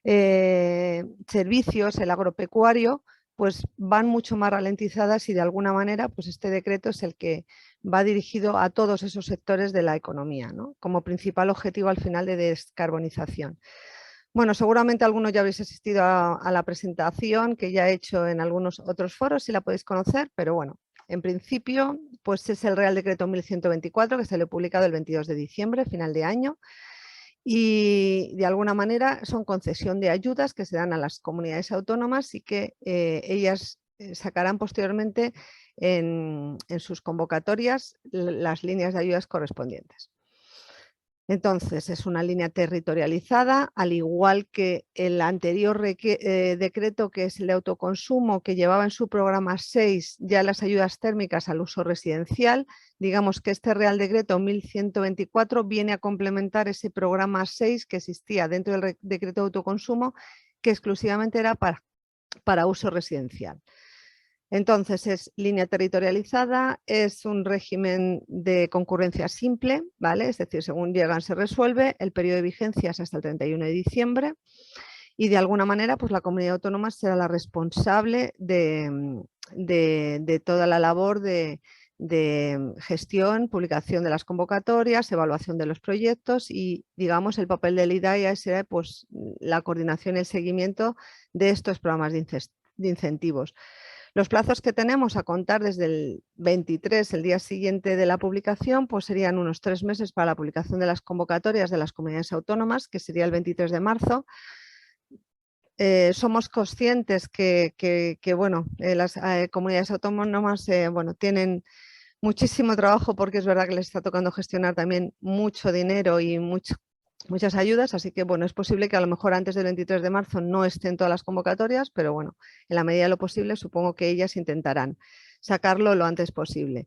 servicios, el agropecuario, pues van mucho más ralentizadas y de alguna manera pues este decreto es el que va dirigido a todos esos sectores de la economía, ¿no? Como principal objetivo al final de descarbonización. Bueno, seguramente algunos ya habéis asistido a la presentación que ya he hecho en algunos otros foros, si la podéis conocer, pero bueno, en principio pues es el Real Decreto 1124 que se lo he publicado el 22 de diciembre, final de año. y de alguna manera son concesión de ayudas que se dan a las comunidades autónomas y que ellas sacarán posteriormente en sus convocatorias las líneas de ayudas correspondientes. Entonces, es una línea territorializada, al igual que el anterior decreto, que es el de autoconsumo, que llevaba en su programa 6 ya las ayudas térmicas al uso residencial. Digamos que este Real Decreto 1124 viene a complementar ese programa 6 que existía dentro del decreto de autoconsumo, que exclusivamente era para uso residencial. Entonces, es línea territorializada, es un régimen de concurrencia simple, ¿vale? Es decir, según llegan se resuelve, el periodo de vigencia es hasta el 31 de diciembre y de alguna manera pues la comunidad autónoma será la responsable de toda la labor de gestión, publicación de las convocatorias, evaluación de los proyectos y, digamos, el papel del IDAIA será pues la coordinación y el seguimiento de estos programas de incentivos. Los plazos que tenemos a contar desde el 23, el día siguiente de la publicación, pues serían unos 3 meses para la publicación de las convocatorias de las comunidades autónomas, que sería el 23 de marzo. Somos conscientes que bueno, las comunidades autónomas bueno, tienen muchísimo trabajo porque es verdad que les está tocando gestionar también mucho dinero y muchas ayudas, así que bueno, es posible que a lo mejor antes del 23 de marzo no estén todas las convocatorias, pero bueno, en la medida de lo posible supongo que ellas intentarán sacarlo lo antes posible.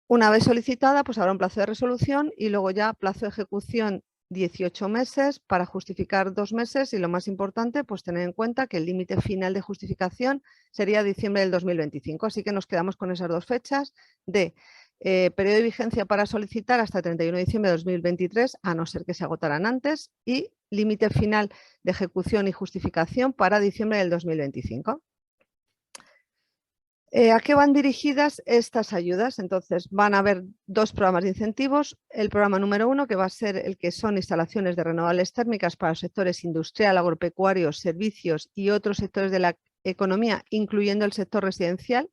Una vez solicitada, pues habrá un plazo de resolución y luego ya plazo de ejecución 18 meses para justificar 2 meses y lo más importante, pues tener en cuenta que el límite final de justificación sería diciembre del 2025, así que nos quedamos con esas 2 fechas de periodo de vigencia para solicitar hasta 31 de diciembre de 2023, a no ser que se agotaran antes, y límite final de ejecución y justificación para diciembre del 2025. ¿A qué van dirigidas estas ayudas? Entonces, van a haber 2 programas de incentivos. El programa número 1, que va a ser el que son instalaciones de renovables térmicas para los sectores industrial, agropecuario, servicios y otros sectores de la economía, incluyendo el sector residencial.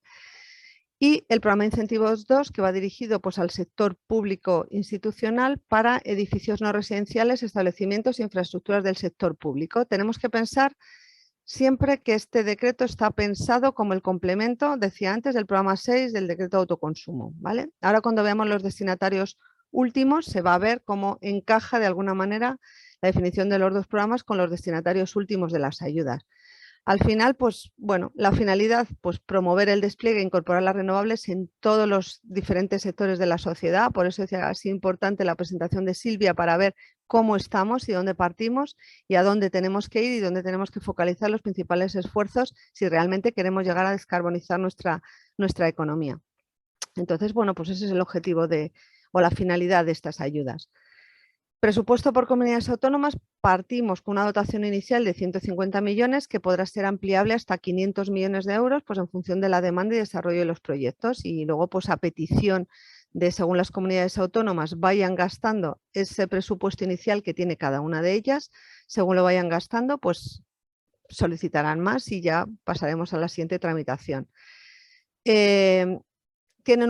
Y el programa de incentivos 2, que va dirigido pues, al sector público institucional para edificios no residenciales, establecimientos e infraestructuras del sector público. Tenemos que pensar siempre que este decreto está pensado como el complemento, decía antes, del programa 6 del decreto de autoconsumo, ¿vale? Ahora cuando veamos los destinatarios últimos se va a ver cómo encaja de alguna manera la definición de los 2 programas con los destinatarios últimos de las ayudas. Al final, pues bueno, la finalidad, pues promover el despliegue e incorporar las renovables en todos los diferentes sectores de la sociedad. Por eso decía, es importante la presentación de Silvia para ver cómo estamos y dónde partimos y a dónde tenemos que ir y dónde tenemos que focalizar los principales esfuerzos si realmente queremos llegar a descarbonizar nuestra economía. Entonces, bueno, pues ese es el objetivo o la finalidad de estas ayudas. Presupuesto por comunidades autónomas, partimos con una dotación inicial de 150 millones que podrá ser ampliable hasta 500 millones de euros pues en función de la demanda y desarrollo de los proyectos y luego pues a petición de según las comunidades autónomas vayan gastando ese presupuesto inicial que tiene cada una de ellas, según lo vayan gastando pues solicitarán más y ya pasaremos a la siguiente tramitación. Tienen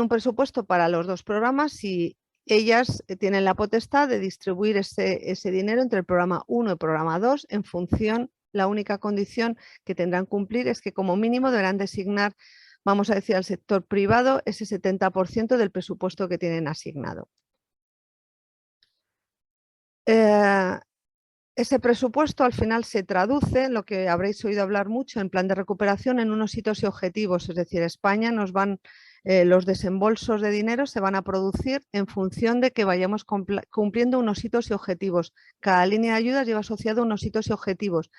un presupuesto para los 2 programas y ellas tienen la potestad de distribuir ese dinero entre el programa 1 y el programa 2 en función, la única condición que tendrán que cumplir es que como mínimo deberán designar, vamos a decir, al sector privado ese 70% del presupuesto que tienen asignado. Ese presupuesto al final se traduce en lo que habréis oído hablar mucho en plan de recuperación en unos hitos y objetivos, es decir, España los desembolsos de dinero se van a producir en función de que vayamos cumpliendo unos hitos y objetivos. Cada línea de ayudas lleva asociado unos hitos y objetivos.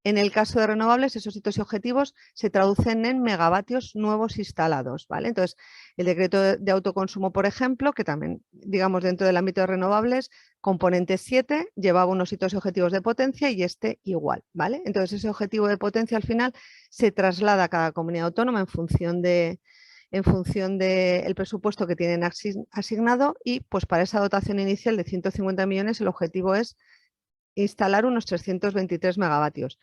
En el caso de renovables, esos hitos y objetivos se traducen en megavatios nuevos instalados, ¿vale? Entonces, el decreto de autoconsumo, por ejemplo, que también, digamos, dentro del ámbito de renovables, componente 7 llevaba unos hitos y objetivos de potencia y este igual, ¿vale? Entonces, ese objetivo de potencia al final se traslada a cada comunidad autónoma en función del presupuesto que tienen asignado y pues para esa dotación inicial de 150 millones el objetivo es instalar unos 323 megavatios.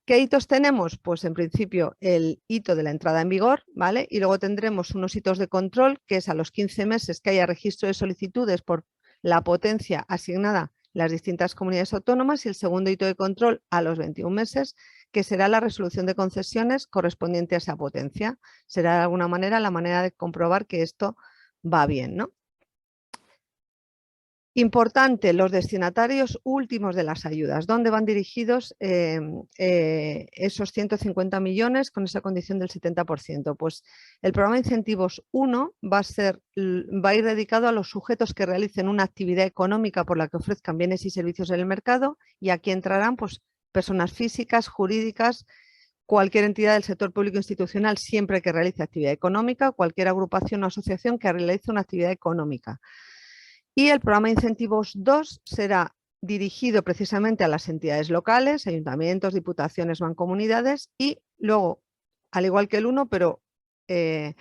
¿Qué hitos tenemos? Pues en principio el hito de la entrada en vigor, ¿vale? Y luego tendremos unos hitos de control, que es a los 15 meses que haya registro de solicitudes por la potencia asignada las distintas comunidades autónomas, y el segundo hito de control a los 21 meses, que será la resolución de concesiones correspondiente a esa potencia. Será de alguna manera la manera de comprobar que esto va bien, ¿no? Importante, los destinatarios últimos de las ayudas. ¿Dónde van dirigidos esos 150 millones con esa condición del 70%? Pues el programa de incentivos 1 va a ir dedicado a los sujetos que realicen una actividad económica por la que ofrezcan bienes y servicios en el mercado, y aquí entrarán pues, personas físicas, jurídicas, cualquier entidad del sector público institucional siempre que realice actividad económica, cualquier agrupación o asociación que realice una actividad económica. Y el programa de incentivos 2 será dirigido precisamente a las entidades locales, ayuntamientos, diputaciones, mancomunidades, y luego, al igual que el 1, pero que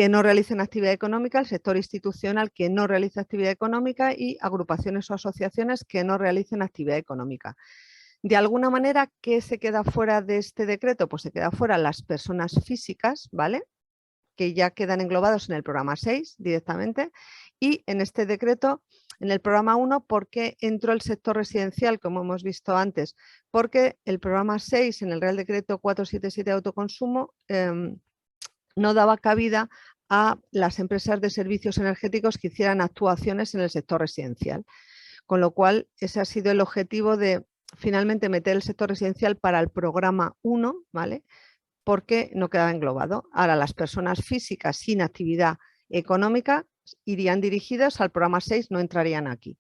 no realicen actividad económica, el sector institucional que no realice actividad económica y agrupaciones o asociaciones que no realicen actividad económica. De alguna manera, ¿qué se queda fuera de este decreto? Pues se queda fuera las personas físicas, ¿vale?, que ya quedan englobados en el programa 6 directamente, y en este decreto, en el programa 1, ¿por qué entró el sector residencial, como hemos visto antes? Porque el programa 6, en el Real Decreto 477 de autoconsumo, no daba cabida a las empresas de servicios energéticos que hicieran actuaciones en el sector residencial. Con lo cual, ese ha sido el objetivo de finalmente meter el sector residencial para el programa 1, ¿vale?, porque no quedaba englobado. Ahora, las personas físicas sin actividad económica irían dirigidas al programa 6, no entrarían aquí.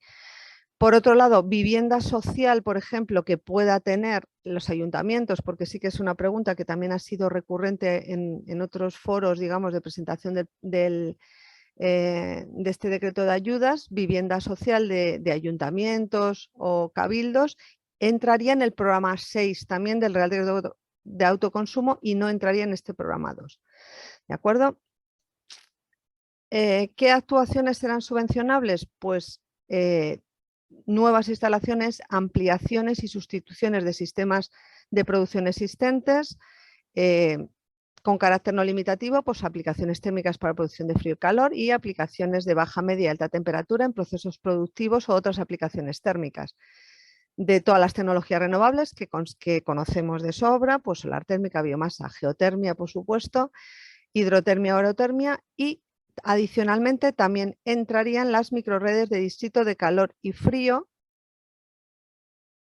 Por otro lado, vivienda social, por ejemplo, que pueda tener los ayuntamientos, porque sí que es una pregunta que también ha sido recurrente en otros foros, digamos, de presentación de este decreto de ayudas, vivienda social de ayuntamientos o cabildos, entraría en el programa 6 también del Real Decreto de autoconsumo y no entraría en este programa 2. ¿De acuerdo? ¿Qué actuaciones serán subvencionables? Pues nuevas instalaciones, ampliaciones y sustituciones de sistemas de producción existentes, con carácter no limitativo, pues aplicaciones térmicas para producción de frío y calor, y aplicaciones de baja, media y alta temperatura en procesos productivos o otras aplicaciones térmicas. De todas las tecnologías renovables que conocemos de sobra, pues solar térmica, biomasa, geotermia, por supuesto, hidrotermia, aerotermia, y adicionalmente también entrarían las microredes de distrito de calor y frío,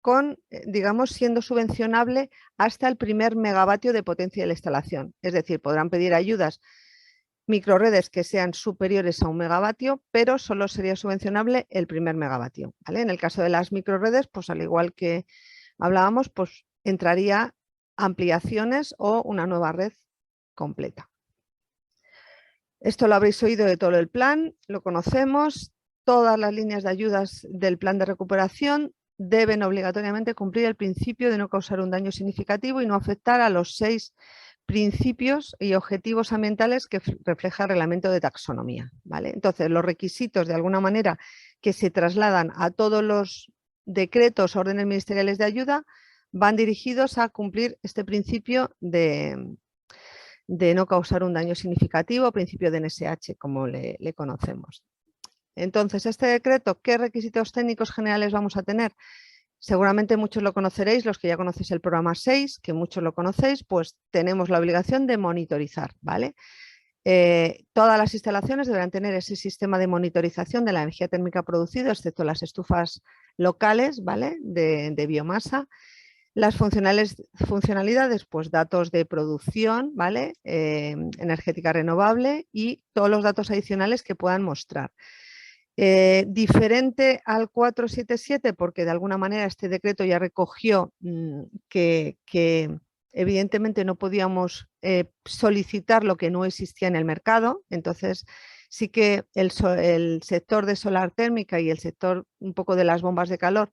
con, digamos, siendo subvencionable hasta el primer megavatio de potencia de la instalación. Es decir, podrán pedir ayudas microredes que sean superiores a 1 megavatio, pero solo sería subvencionable el primer megavatio, ¿vale? En el caso de las microredes, pues al igual que hablábamos, pues entraría ampliaciones o una nueva red completa. Esto lo habréis oído de todo el plan, lo conocemos. Todas las líneas de ayudas del plan de recuperación deben obligatoriamente cumplir el principio de no causar un daño significativo y no afectar a los 6 principios y objetivos ambientales que refleja el reglamento de taxonomía, ¿vale? Entonces, los requisitos, de alguna manera, que se trasladan a todos los decretos, órdenes ministeriales de ayuda, van dirigidos a cumplir este principio de no causar un daño significativo, principio de NSH, como le conocemos. Entonces, este decreto, ¿qué requisitos técnicos generales vamos a tener? Seguramente muchos lo conoceréis, los que ya conocéis el programa 6, que muchos lo conocéis, pues tenemos la obligación de monitorizar, ¿vale? Todas las instalaciones deberán tener ese sistema de monitorización de la energía térmica producida, excepto las estufas locales, ¿vale?, de biomasa. Las funcionalidades, pues datos de producción, ¿vale?, energética renovable, y todos los datos adicionales que puedan mostrar. Diferente al 477, porque de alguna manera este decreto ya recogió que evidentemente no podíamos solicitar lo que no existía en el mercado. Entonces sí que el sector de solar térmica y el sector un poco de las bombas de calor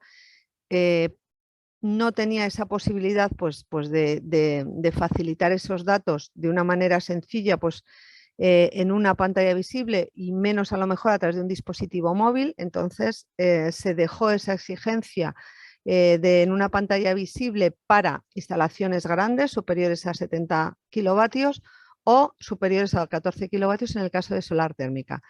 no tenía esa posibilidad pues de facilitar esos datos de una manera sencilla, pues en una pantalla visible, y menos a lo mejor a través de un dispositivo móvil. Entonces se dejó esa exigencia en una pantalla visible para instalaciones grandes superiores a 70 kilovatios o superiores a 14 kilovatios en el caso de solar térmica.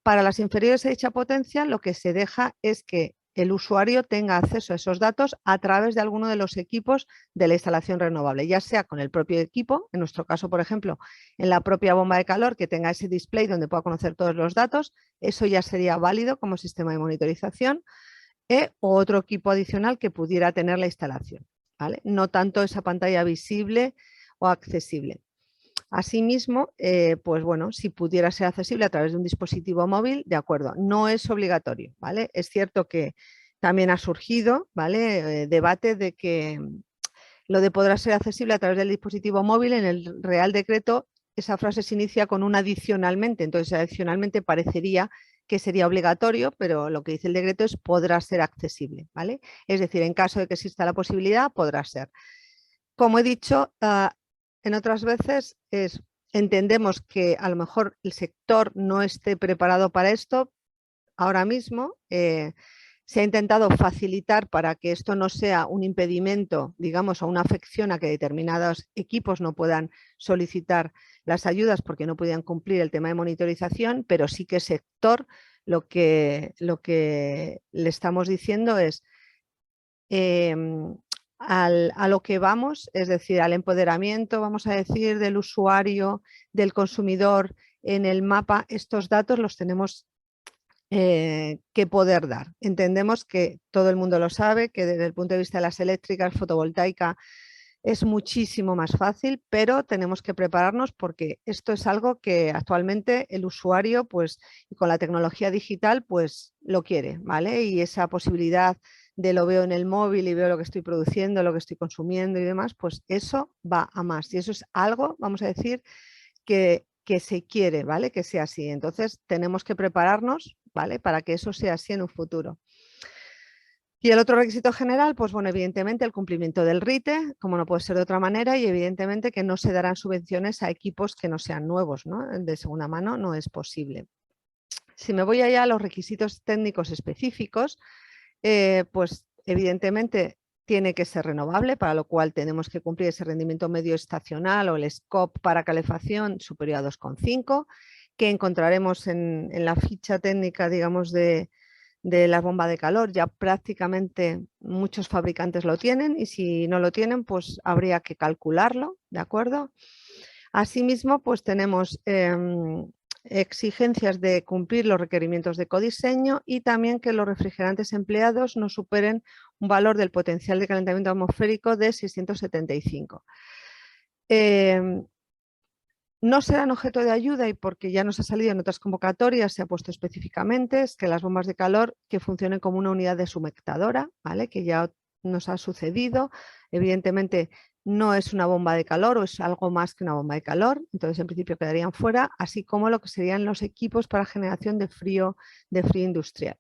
Para las inferiores a dicha potencia, lo que se deja es que el usuario tenga acceso a esos datos a través de alguno de los equipos de la instalación renovable, ya sea con el propio equipo, en nuestro caso, por ejemplo, en la propia bomba de calor, que tenga ese display donde pueda conocer todos los datos, eso ya sería válido como sistema de monitorización, o otro equipo adicional que pudiera tener la instalación, ¿vale? No tanto esa pantalla visible o accesible. Asimismo, pues bueno, si pudiera ser accesible a través de un dispositivo móvil, de acuerdo, no es obligatorio, ¿vale? Es cierto que también ha surgido, ¿vale? Debate de que lo de podrá ser accesible a través del dispositivo móvil, en el Real Decreto esa frase se inicia con un adicionalmente, entonces adicionalmente parecería que sería obligatorio, pero lo que dice el decreto es podrá ser accesible, ¿vale? Es decir, en caso de que exista la posibilidad, podrá ser. Como he dicho, en otras veces entendemos que a lo mejor el sector no esté preparado para esto. Ahora mismo se ha intentado facilitar para que esto no sea un impedimento, digamos, o una afección a que determinados equipos no puedan solicitar las ayudas porque no podían cumplir el tema de monitorización, pero sí que el sector lo que le estamos diciendo es a lo que vamos, es decir, al empoderamiento, vamos a decir, del usuario, del consumidor en el mapa, estos datos los tenemos que poder dar. Entendemos que todo el mundo lo sabe, que desde el punto de vista de las eléctricas, fotovoltaica, es muchísimo más fácil, pero tenemos que prepararnos porque esto es algo que actualmente el usuario, pues, con la tecnología digital, pues lo quiere, ¿vale? Y esa posibilidad de lo veo en el móvil y veo lo que estoy produciendo, lo que estoy consumiendo y demás, pues eso va a más. Y eso es algo, vamos a decir, que se quiere, ¿vale? Que sea así. Entonces tenemos que prepararnos, ¿vale? Para que eso sea así en un futuro. Y el otro requisito general, pues bueno, evidentemente el cumplimiento del RITE, como no puede ser de otra manera, y evidentemente que no se darán subvenciones a equipos que no sean nuevos, ¿no? De segunda mano no es posible. Si me voy allá a los requisitos técnicos específicos, pues evidentemente tiene que ser renovable, para lo cual tenemos que cumplir ese rendimiento medio estacional o el SCOP para calefacción superior a 2,5, que encontraremos en la ficha técnica, digamos, de la bomba de calor. Ya prácticamente muchos fabricantes lo tienen y si no lo tienen, pues habría que calcularlo, ¿de acuerdo? Asimismo, pues tenemos exigencias de cumplir los requerimientos de ecodiseño y también que los refrigerantes empleados no superen un valor del potencial de calentamiento atmosférico de 675. No serán objeto de ayuda y porque ya nos ha salido en otras convocatorias, se ha puesto específicamente, es que las bombas de calor que funcionen como una unidad deshumectadora, ¿vale? Que ya nos ha sucedido. Evidentemente no es una bomba de calor o es algo más que una bomba de calor, entonces en principio quedarían fuera, así como lo que serían los equipos para generación de frío industrial.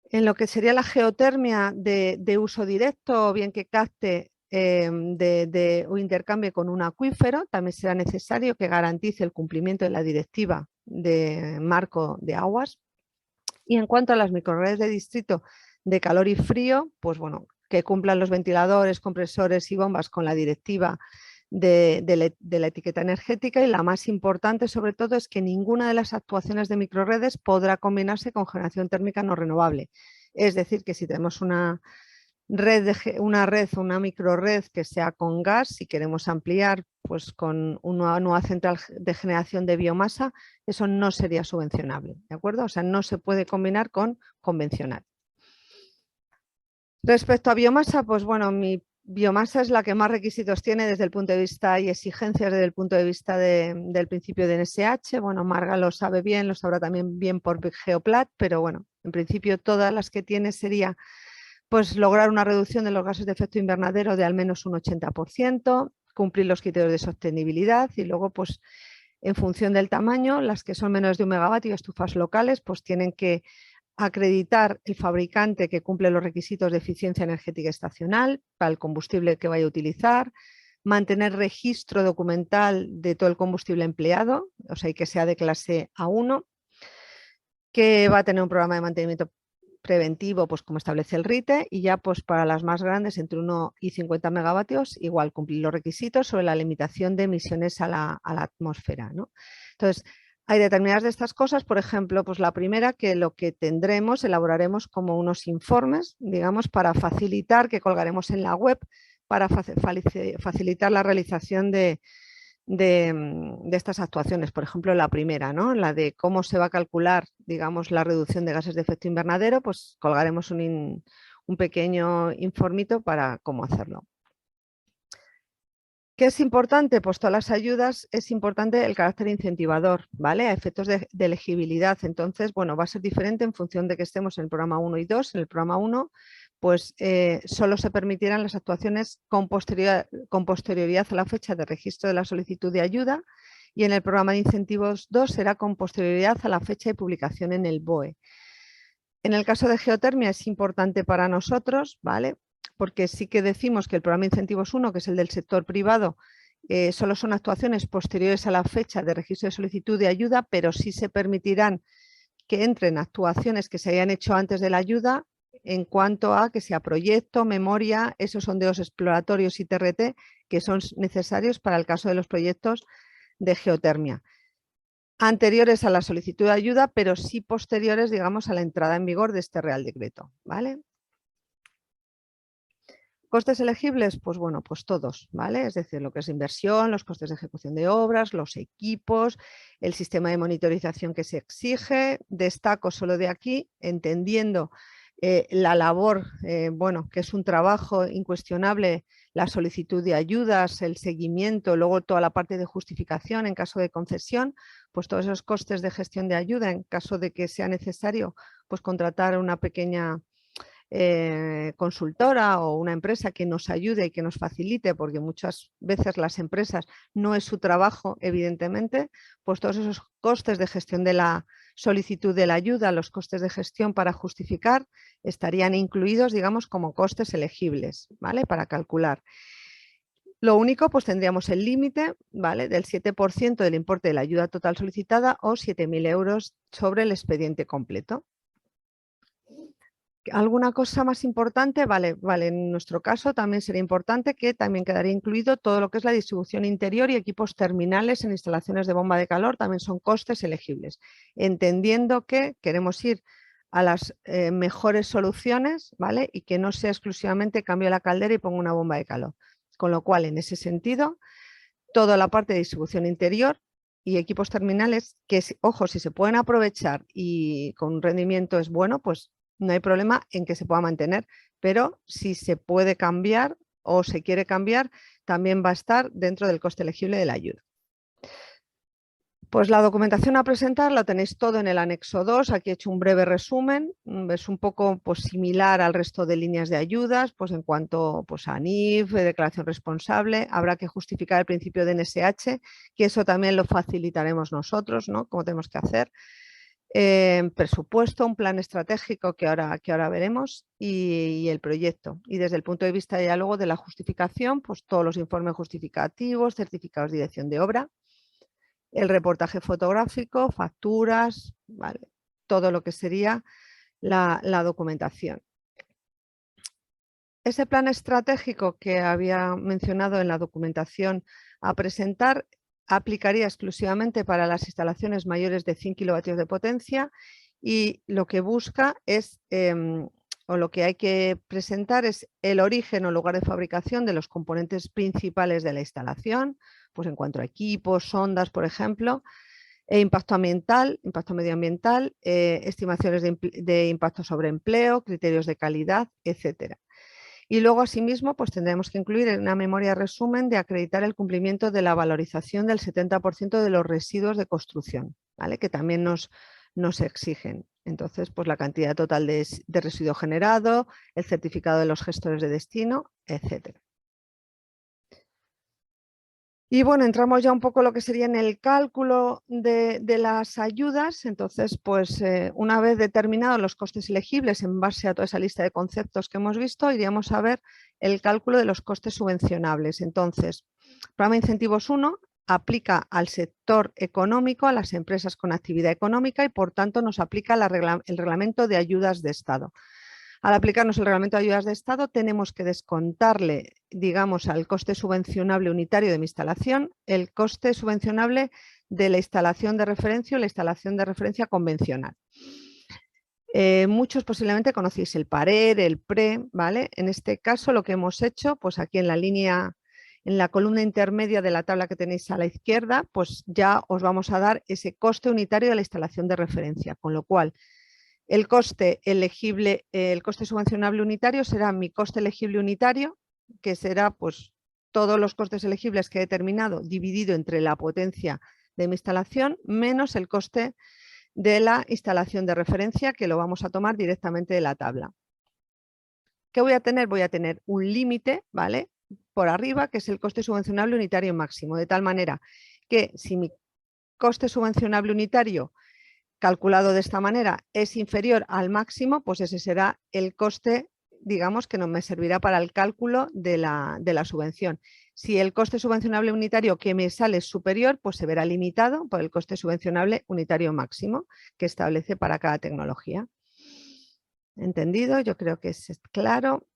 En lo que sería la geotermia de uso directo o bien que capte o intercambie con un acuífero, también será necesario que garantice el cumplimiento de la directiva de marco de aguas. Y en cuanto a las microredes de distrito de calor y frío, pues bueno, que cumplan los ventiladores, compresores y bombas con la directiva de la etiqueta energética, y la más importante sobre todo es que ninguna de las actuaciones de microredes podrá combinarse con generación térmica no renovable. Es decir, que si tenemos una microred que sea con gas, si queremos ampliar pues con una nueva central de generación de biomasa, eso no sería subvencionable, ¿de acuerdo? O sea, no se puede combinar con convencional. Respecto a biomasa, pues bueno, mi biomasa es la que más requisitos tiene desde el punto de vista y exigencias desde el punto de vista del principio de NSH. Bueno, Marga lo sabe bien, lo sabrá también bien por Geoplat, pero bueno, en principio todas las que tiene sería pues lograr una reducción de los gases de efecto invernadero de al menos un 80%, cumplir los criterios de sostenibilidad y luego pues en función del tamaño, las que son menos de 1 megavatio, estufas locales, pues tienen que acreditar el fabricante que cumple los requisitos de eficiencia energética estacional para el combustible que vaya a utilizar, mantener registro documental de todo el combustible empleado, o sea, que sea de clase A1, que va a tener un programa de mantenimiento preventivo, pues como establece el RITE, y ya pues para las más grandes, entre 1 y 50 megavatios, igual cumplir los requisitos sobre la limitación de emisiones a la atmósfera, ¿no? Entonces, Hay determinadas de estas cosas, por ejemplo, pues la primera, que lo que elaboraremos como unos informes, digamos, para facilitar, que colgaremos en la web, para facilitar la realización de estas actuaciones. Por ejemplo, la primera, ¿no? La de cómo se va a calcular, digamos, la reducción de gases de efecto invernadero, pues colgaremos un pequeño informito para cómo hacerlo. ¿Qué es importante? Pues todas las ayudas es importante el carácter incentivador, ¿vale? A efectos de elegibilidad. Entonces, bueno, va a ser diferente en función de que estemos en el programa 1 y 2. En el programa 1, pues solo se permitirán las actuaciones con posterioridad a la fecha de registro de la solicitud de ayuda, y en el programa de incentivos 2 será con posterioridad a la fecha de publicación en el BOE. En el caso de geotermia es importante para nosotros, ¿vale? Porque sí que decimos que el programa de incentivos 1, que es el del sector privado, solo son actuaciones posteriores a la fecha de registro de solicitud de ayuda, pero sí se permitirán que entren actuaciones que se hayan hecho antes de la ayuda en cuanto a que sea proyecto, memoria, esos sondeos exploratorios y TRT que son necesarios para el caso de los proyectos de geotermia. Anteriores a la solicitud de ayuda, pero sí posteriores, digamos, a la entrada en vigor de este Real Decreto, ¿vale? ¿Costes elegibles? Pues bueno, pues todos, ¿vale? Es decir, lo que es inversión, los costes de ejecución de obras, los equipos, el sistema de monitorización que se exige. Destaco solo de aquí, entendiendo la labor, bueno, que es un trabajo incuestionable, la solicitud de ayudas, el seguimiento, luego toda la parte de justificación en caso de concesión, pues todos esos costes de gestión de ayuda en caso de que sea necesario, pues contratar una pequeña consultora o una empresa que nos ayude y que nos facilite, porque muchas veces las empresas no es su trabajo, evidentemente, pues todos esos costes de gestión de la solicitud de la ayuda, los costes de gestión para justificar, estarían incluidos, digamos, como costes elegibles, ¿vale? Para calcular. Lo único, pues tendríamos el límite, ¿vale?, del 7% del importe de la ayuda total solicitada o 7.000 euros sobre el expediente completo. ¿Alguna cosa más importante? Vale, en nuestro caso también sería importante que también quedaría incluido todo lo que es la distribución interior y equipos terminales en instalaciones de bomba de calor, también son costes elegibles, entendiendo que queremos ir a las mejores soluciones, ¿vale? Y que no sea exclusivamente cambio la caldera y pongo una bomba de calor. Con lo cual, en ese sentido, toda la parte de distribución interior y equipos terminales, que, ojo, si se pueden aprovechar y con un rendimiento es bueno, pues no hay problema en que se pueda mantener, pero si se puede cambiar o se quiere cambiar, también va a estar dentro del coste elegible de la ayuda. Pues la documentación a presentar la tenéis todo en el anexo 2, aquí he hecho un breve resumen, es un poco pues, similar al resto de líneas de ayudas, pues en cuanto pues, a NIF, declaración responsable, habrá que justificar el principio de NSH, que eso también lo facilitaremos nosotros, ¿no? Cómo tenemos que hacer. Presupuesto, un plan estratégico que ahora veremos y el proyecto. Y desde el punto de vista ya luego de la justificación, pues todos los informes justificativos, certificados de dirección de obra, el reportaje fotográfico, facturas, ¿vale?, todo lo que sería la documentación. Ese plan estratégico que había mencionado en la documentación a presentar aplicaría exclusivamente para las instalaciones mayores de 100 kilovatios de potencia y lo que busca es, o lo que hay que presentar es el origen o lugar de fabricación de los componentes principales de la instalación, pues en cuanto a equipos, sondas, por ejemplo, impacto ambiental, impacto medioambiental, estimaciones de impacto sobre empleo, criterios de calidad, etcétera. Y luego, asimismo, pues tendremos que incluir en una memoria resumen de acreditar el cumplimiento de la valorización del 70% de los residuos de construcción, ¿vale?, que también nos exigen. Entonces, pues la cantidad total de residuo generado, el certificado de los gestores de destino, etcétera. Y bueno, entramos ya un poco lo que sería en el cálculo de las ayudas. Entonces, pues una vez determinados los costes elegibles en base a toda esa lista de conceptos que hemos visto, iríamos a ver el cálculo de los costes subvencionables. Entonces, programa de incentivos 1 aplica al sector económico, a las empresas con actividad económica y por tanto nos aplica el reglamento de ayudas de Estado. Al aplicarnos el reglamento de ayudas de Estado tenemos que descontarle, digamos, al coste subvencionable unitario de mi instalación, el coste subvencionable de la instalación de referencia o la instalación de referencia convencional. Muchos posiblemente conocéis el PARER, el PRE, ¿vale? En este caso lo que hemos hecho, pues aquí en la línea, en la columna intermedia de la tabla que tenéis a la izquierda, pues ya os vamos a dar ese coste unitario de la instalación de referencia, con lo cual el coste elegible, el coste subvencionable unitario será mi coste elegible unitario, que será pues todos los costes elegibles que he determinado dividido entre la potencia de mi instalación menos el coste de la instalación de referencia, que lo vamos a tomar directamente de la tabla. ¿Qué voy a tener? Voy a tener un límite, ¿vale?, por arriba, que es el coste subvencionable unitario máximo, de tal manera que si mi coste subvencionable unitario calculado de esta manera es inferior al máximo, pues ese será el coste, digamos, que no me servirá para el cálculo de la subvención. Si el coste subvencionable unitario que me sale es superior, pues se verá limitado por el coste subvencionable unitario máximo que establece para cada tecnología. ¿Entendido? Yo creo que es claro.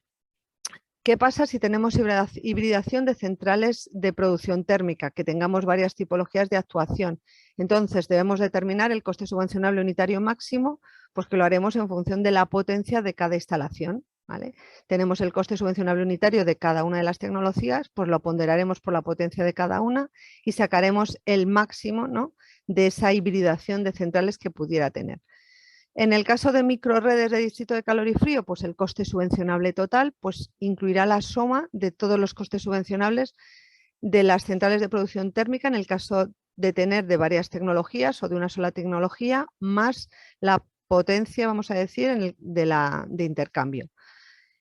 ¿Qué pasa si tenemos hibridación de centrales de producción térmica, que tengamos varias tipologías de actuación? Entonces debemos determinar el coste subvencionable unitario máximo, pues que lo haremos en función de la potencia de cada instalación, ¿vale? Tenemos el coste subvencionable unitario de cada una de las tecnologías, pues lo ponderaremos por la potencia de cada una y sacaremos el máximo, ¿no?, de esa hibridación de centrales que pudiera tener. En el caso de microredes de distrito de calor y frío, pues el coste subvencionable total pues incluirá la suma de todos los costes subvencionables de las centrales de producción térmica en el caso de tener de varias tecnologías o de una sola tecnología, más la potencia, vamos a decir, de intercambio.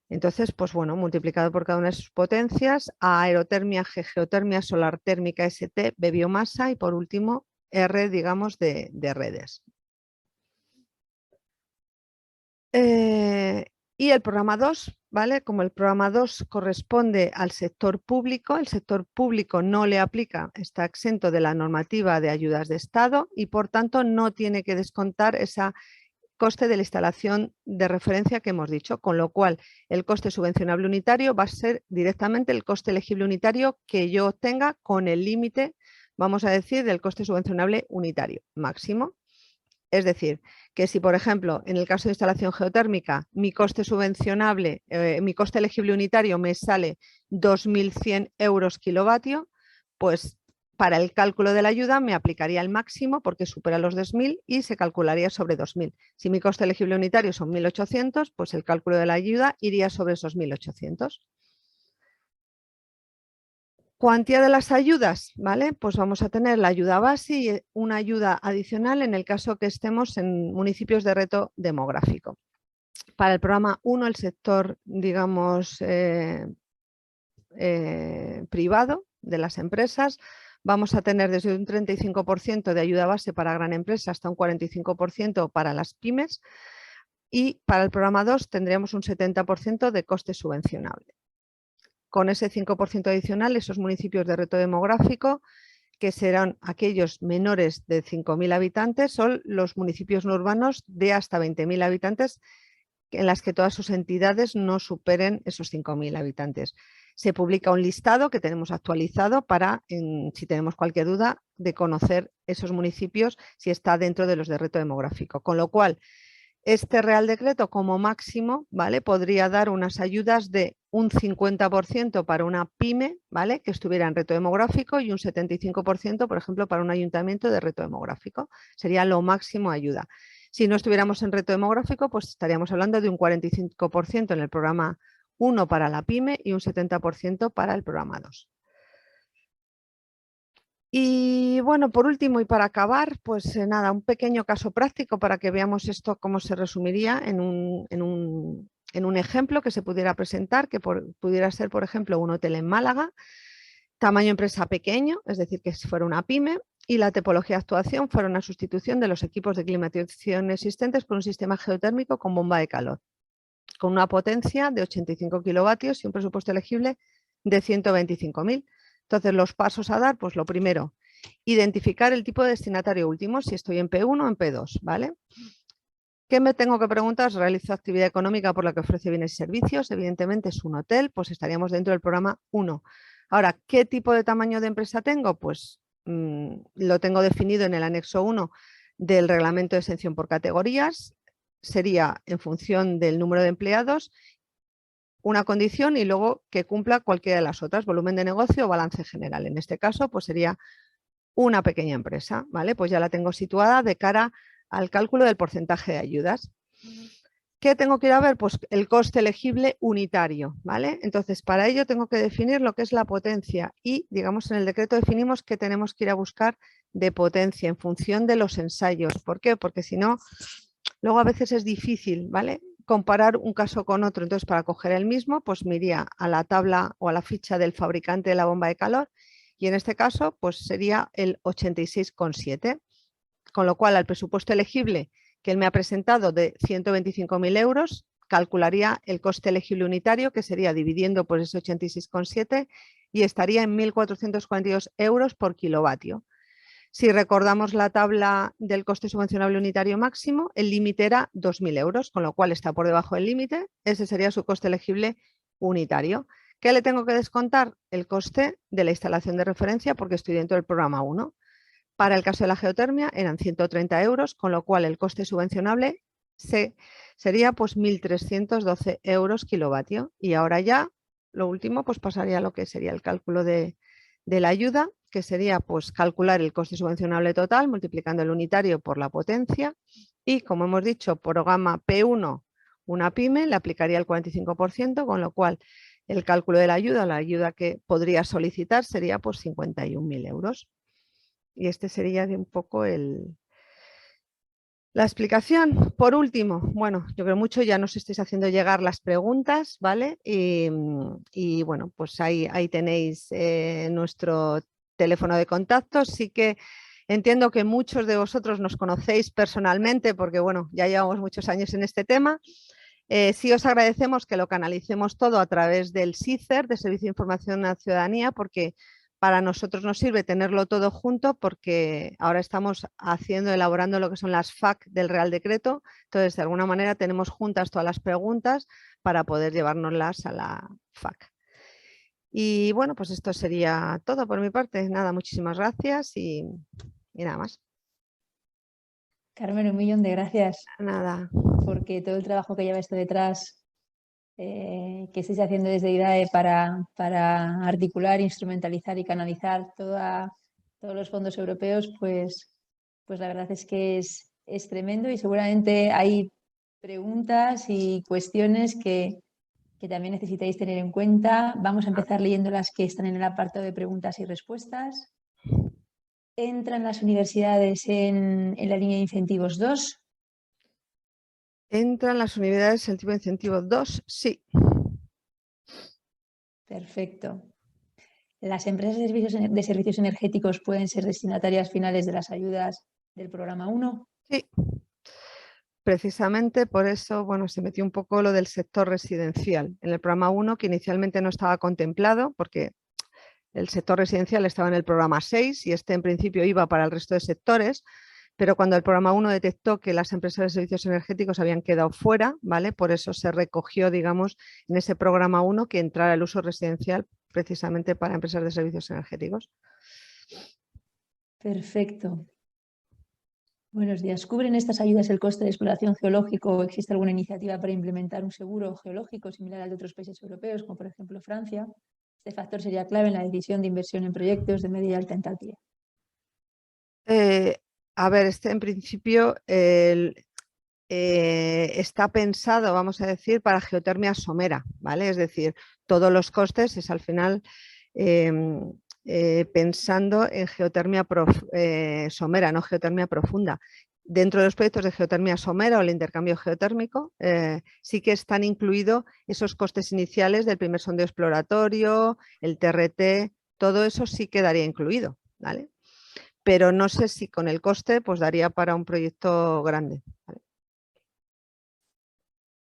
Entonces, pues bueno, multiplicado por cada una de sus potencias, A, aerotermia, G, geotermia, solar térmica, ST, B, biomasa y por último R, digamos, de redes. Y el programa 2, ¿vale? Como el programa 2 corresponde al sector público, el sector público no le aplica, está exento de la normativa de ayudas de Estado y por tanto no tiene que descontar ese coste de la instalación de referencia que hemos dicho, con lo cual el coste subvencionable unitario va a ser directamente el coste elegible unitario que yo obtenga con el límite, vamos a decir, del coste subvencionable unitario máximo. Es decir, que si, por ejemplo, en el caso de instalación geotérmica, mi coste subvencionable, mi coste elegible unitario me sale 2.100 euros kilovatio, pues para el cálculo de la ayuda me aplicaría el máximo porque supera los 2.000 y se calcularía sobre 2.000. Si mi coste elegible unitario son 1.800, pues el cálculo de la ayuda iría sobre esos 1.800. Cuantía de las ayudas, ¿vale? Pues vamos a tener la ayuda base y una ayuda adicional en el caso que estemos en municipios de reto demográfico. Para el programa 1, el sector, digamos, privado de las empresas, vamos a tener desde un 35% de ayuda base para gran empresa hasta un 45% para las pymes y para el programa 2 tendríamos un 70% de coste subvencionable. Con ese 5% adicional, esos municipios de reto demográfico, que serán aquellos menores de 5.000 habitantes, son los municipios no urbanos de hasta 20.000 habitantes, en las que todas sus entidades no superen esos 5.000 habitantes. Se publica un listado que tenemos actualizado para, si tenemos cualquier duda, de conocer esos municipios si está dentro de los de reto demográfico. Con lo cual, este Real Decreto como máximo, ¿vale?, podría dar unas ayudas de un 50% para una pyme, ¿vale?, que estuviera en reto demográfico y un 75%, por ejemplo, para un ayuntamiento de reto demográfico. Sería lo máximo ayuda. Si no estuviéramos en reto demográfico, pues estaríamos hablando de un 45% en el programa 1 para la pyme y un 70% para el programa 2. Y bueno, por último y para acabar, pues nada, un pequeño caso práctico para que veamos esto cómo se resumiría en un ejemplo que se pudiera presentar, que pudiera ser, por ejemplo, un hotel en Málaga, tamaño empresa pequeño, es decir, que si fuera una pyme, y la tipología de actuación fuera una sustitución de los equipos de climatización existentes por un sistema geotérmico con bomba de calor, con una potencia de 85 kilovatios y un presupuesto elegible de 125.000. Entonces, los pasos a dar, pues lo primero, identificar el tipo de destinatario último, si estoy en P1 o en P2, ¿vale? ¿Qué me tengo que preguntar? ¿Realizo actividad económica por la que ofrece bienes y servicios? Evidentemente es un hotel, pues estaríamos dentro del programa 1. Ahora, ¿qué tipo de tamaño de empresa tengo? Pues lo tengo definido en el anexo 1 del reglamento de exención por categorías. Sería en función del número de empleados una condición y luego que cumpla cualquiera de las otras, volumen de negocio o balance general. En este caso, pues sería una pequeña empresa, ¿vale? Pues ya la tengo situada de cara al cálculo del porcentaje de ayudas. ¿Qué tengo que ir a ver? Pues el coste elegible unitario, ¿vale? Entonces, para ello tengo que definir lo que es la potencia y, digamos, en el decreto definimos que tenemos que ir a buscar de potencia en función de los ensayos. ¿Por qué? Porque si no, luego a veces es difícil, ¿vale?, comparar un caso con otro. Entonces, para coger el mismo, pues me iría a la tabla o a la ficha del fabricante de la bomba de calor y en este caso, pues sería el 86,7. Con lo cual, al presupuesto elegible que él me ha presentado de 125.000 euros, calcularía el coste elegible unitario, que sería dividiendo por ese 86,7 y estaría en 1.442 euros por kilovatio. Si recordamos la tabla del coste subvencionable unitario máximo, el límite era 2.000 euros, con lo cual está por debajo del límite. Ese sería su coste elegible unitario. ¿Qué le tengo que descontar? El coste de la instalación de referencia porque estoy dentro del programa 1. Para el caso de la geotermia eran 130 euros, con lo cual el coste subvencionable sería pues 1.312 euros kilovatio. Y ahora ya, lo último, pues pasaría a lo que sería el cálculo de la ayuda, que sería pues calcular el coste subvencionable total multiplicando el unitario por la potencia y, como hemos dicho, programa P1, una pyme, le aplicaría el 45%, con lo cual el cálculo de la ayuda que podría solicitar sería pues 51.000 euros. Y este sería de un poco la explicación. Por último, bueno, yo creo mucho, ya nos estáis haciendo llegar las preguntas, ¿vale? Y bueno, pues ahí tenéis nuestro teléfono de contacto. Sí que entiendo que muchos de vosotros nos conocéis personalmente porque, bueno, ya llevamos muchos años en este tema. Sí os agradecemos que lo canalicemos todo a través del SICER, de Servicio de Información a la Ciudadanía, porque para nosotros nos sirve tenerlo todo junto porque ahora estamos elaborando lo que son las FAQ del Real Decreto. Entonces, de alguna manera tenemos juntas todas las preguntas para poder llevárnoslas a la FAQ. Y bueno, pues esto sería todo por mi parte. Nada, muchísimas gracias y nada más. Carmen, 1.000.000 de gracias. Nada. Porque todo el trabajo que lleva esto detrás, que estéis haciendo desde IDAE para articular, instrumentalizar y canalizar todos los fondos europeos, pues la verdad es que es tremendo y seguramente hay preguntas y cuestiones que también necesitáis tener en cuenta. Vamos a empezar leyendo las que están en el apartado de preguntas y respuestas. ¿Entran las universidades en la línea de incentivos 2? ¿Entran las unidades en el tipo de incentivo 2? Sí. Perfecto. ¿Las empresas de servicios energéticos pueden ser destinatarias finales de las ayudas del programa 1? Sí. Precisamente por eso, bueno, se metió un poco lo del sector residencial en el programa 1, que inicialmente no estaba contemplado porque el sector residencial estaba en el programa 6 y este en principio iba para el resto de sectores, pero cuando el programa 1 detectó que las empresas de servicios energéticos habían quedado fuera, ¿vale? Por eso se recogió, digamos, en ese programa 1 que entrara el uso residencial precisamente para empresas de servicios energéticos. Perfecto. Buenos días. ¿Cubren estas ayudas el coste de exploración geológico o existe alguna iniciativa para implementar un seguro geológico similar al de otros países europeos, como por ejemplo Francia? Este factor sería clave en la decisión de inversión en proyectos de media y alta entalpía. A ver, en principio está pensado, vamos a decir, para geotermia somera, ¿vale? Es decir, todos los costes es al final pensando en geotermia somera, no geotermia profunda. Dentro de los proyectos de geotermia somera o el intercambio geotérmico sí que están incluidos esos costes iniciales del primer sondeo exploratorio, el TRT, todo eso sí quedaría incluido, ¿vale? Pero no sé si con el coste pues daría para un proyecto grande, ¿vale?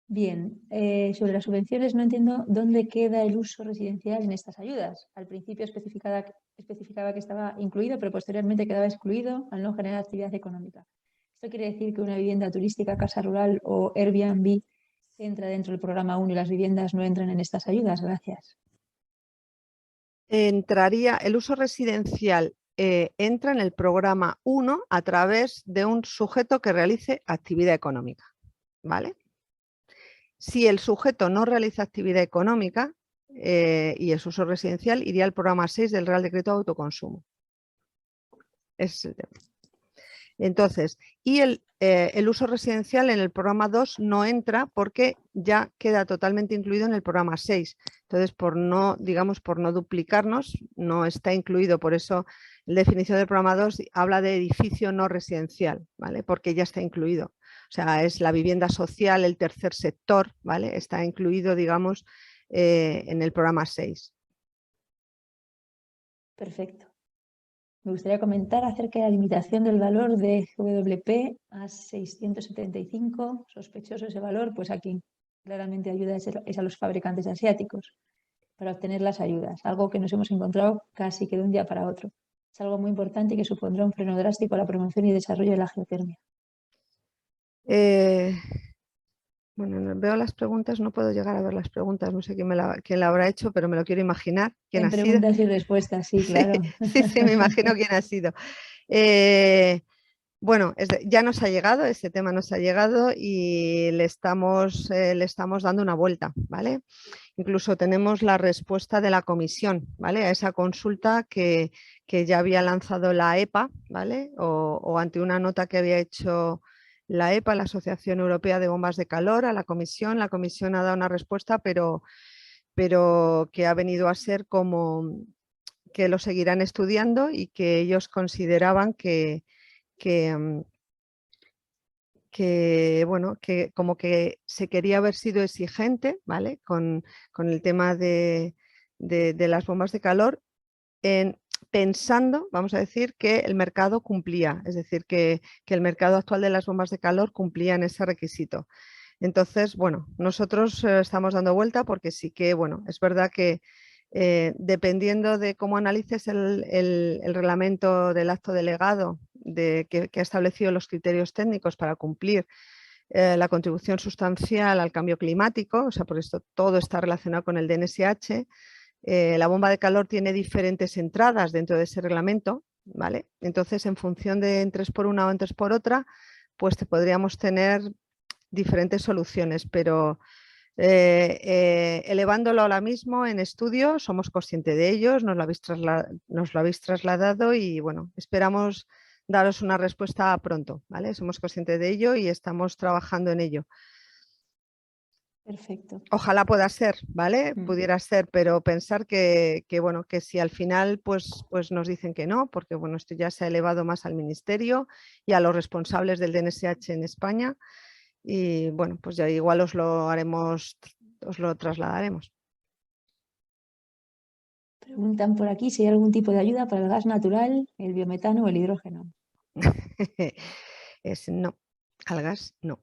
Bien, sobre las subvenciones no entiendo dónde queda el uso residencial en estas ayudas. Al principio especificaba que estaba incluido, pero posteriormente quedaba excluido al no generar actividad económica. ¿Esto quiere decir que una vivienda turística, casa rural o Airbnb entra dentro del programa 1 y las viviendas no entran en estas ayudas? Gracias. Entraría el uso residencial entra en el programa 1 a través de un sujeto que realice actividad económica, ¿vale? Si el sujeto no realiza actividad económica y es uso residencial, iría al programa 6 del Real Decreto de Autoconsumo. Ese es el tema. Entonces, y el uso residencial en el programa 2 no entra porque ya queda totalmente incluido en el programa 6. Entonces, por no, digamos, por no duplicarnos, no está incluido. Por eso, la definición del programa 2 habla de edificio no residencial, ¿vale? Porque ya está incluido. O sea, es la vivienda social, el tercer sector, ¿vale? Está incluido, digamos, en el programa 6. Perfecto. Me gustaría comentar acerca de la limitación del valor de GWP a 675. Sospechoso ese valor, pues aquí claramente ayuda es a los fabricantes asiáticos para obtener las ayudas, algo que nos hemos encontrado casi que de un día para otro. Es algo muy importante y que supondrá un freno drástico a la promoción y desarrollo de la geotermia. Bueno, veo las preguntas, no puedo llegar a ver las preguntas, no sé quién la habrá hecho, pero me lo quiero imaginar. ¿Quién En ha sido? preguntas y respuestas, sí, Sí, claro. sí, me imagino quién ha sido. Bueno, ya nos ha llegado, ese tema nos ha llegado y le estamos dando una vuelta, ¿vale? Incluso tenemos la respuesta de la comisión, ¿vale? A esa consulta que ya había lanzado la EPA, ¿vale? O ante una nota que había hecho la EPA, la Asociación Europea de Bombas de Calor, a la comisión ha dado una respuesta, pero que ha venido a ser como que lo seguirán estudiando y que ellos consideraban que bueno, que como que se quería haber sido exigente, ¿vale? Con el tema de las bombas de calor, pensando, vamos a decir, que el mercado cumplía, es decir, que el mercado actual de las bombas de calor cumplía en ese requisito. Entonces, bueno, nosotros estamos dando vuelta porque sí que, bueno, es verdad que dependiendo de cómo analices el reglamento del acto delegado que ha establecido los criterios técnicos para cumplir la contribución sustancial al cambio climático, o sea, por esto todo está relacionado con el DNSH, la bomba de calor tiene diferentes entradas dentro de ese reglamento, ¿vale? Entonces, en función de en 3x1 o en 3x otra, pues podríamos tener diferentes soluciones, pero elevándolo ahora mismo en estudio, somos conscientes de ellos, nos lo habéis trasladado y bueno, esperamos daros una respuesta pronto, ¿vale? Somos conscientes de ello y estamos trabajando en ello. Perfecto. Ojalá pueda ser, ¿vale? Pudiera ser, pero pensar que bueno, que si al final pues nos dicen que no, porque bueno, esto ya se ha elevado más al Ministerio y a los responsables del DNSH en España y bueno, pues ya igual os lo trasladaremos. Preguntan por aquí si hay algún tipo de ayuda para el gas natural, el biometano o el hidrógeno. No, al gas no.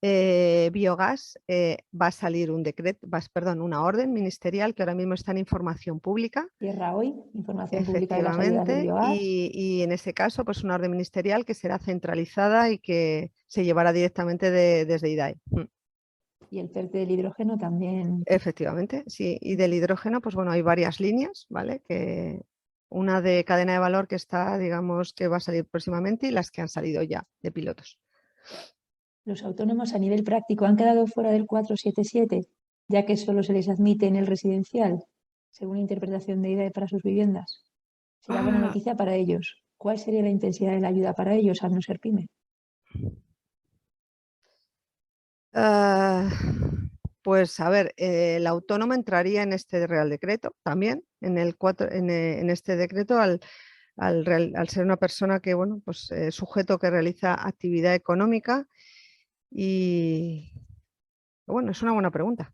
Biogás va a salir una orden ministerial que ahora mismo está en información pública. Tierra Hoy, información pública de las ayudas del Efectivamente, biogás. y en ese caso, pues una orden ministerial que será centralizada y que se llevará directamente desde IDAE. Y el PERTE del hidrógeno también. Efectivamente, sí. Y del hidrógeno, pues bueno, hay varias líneas, ¿vale? Una de cadena de valor que está, digamos, que va a salir próximamente y las que han salido ya de pilotos. Los autónomos a nivel práctico han quedado fuera del 477, ya que solo se les admite en el residencial, según interpretación de IDAE para sus viviendas. Será buena noticia para ellos. ¿Cuál sería la intensidad de la ayuda para ellos al no ser pyme? Pues a ver, el autónomo entraría en este Real Decreto también, en este decreto al ser una persona que, bueno, pues sujeto que realiza actividad económica y, bueno, es una buena pregunta.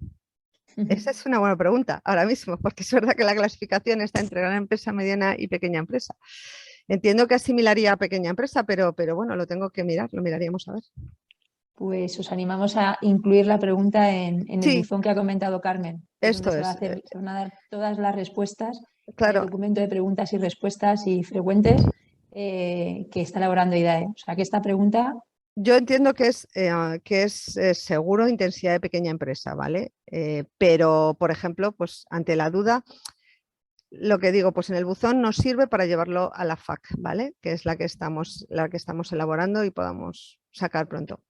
Esa es una buena pregunta ahora mismo, porque es verdad que la clasificación está entre gran empresa, mediana y pequeña empresa. Entiendo que asimilaría a pequeña empresa, pero bueno, lo tengo que mirar, lo miraríamos a ver. Pues os animamos a incluir la pregunta en el Sí, buzón que ha comentado Carmen, esto donde es. se van a dar todas las respuestas en el Claro, documento de preguntas y respuestas y frecuentes que está elaborando IDAE. O sea que esta pregunta, yo entiendo que es seguro intensidad de pequeña empresa, ¿vale? Pero, por ejemplo, pues ante la duda, lo que digo, pues en el buzón nos sirve para llevarlo a la FAC, ¿vale? Que es la que estamos elaborando y podamos sacar pronto.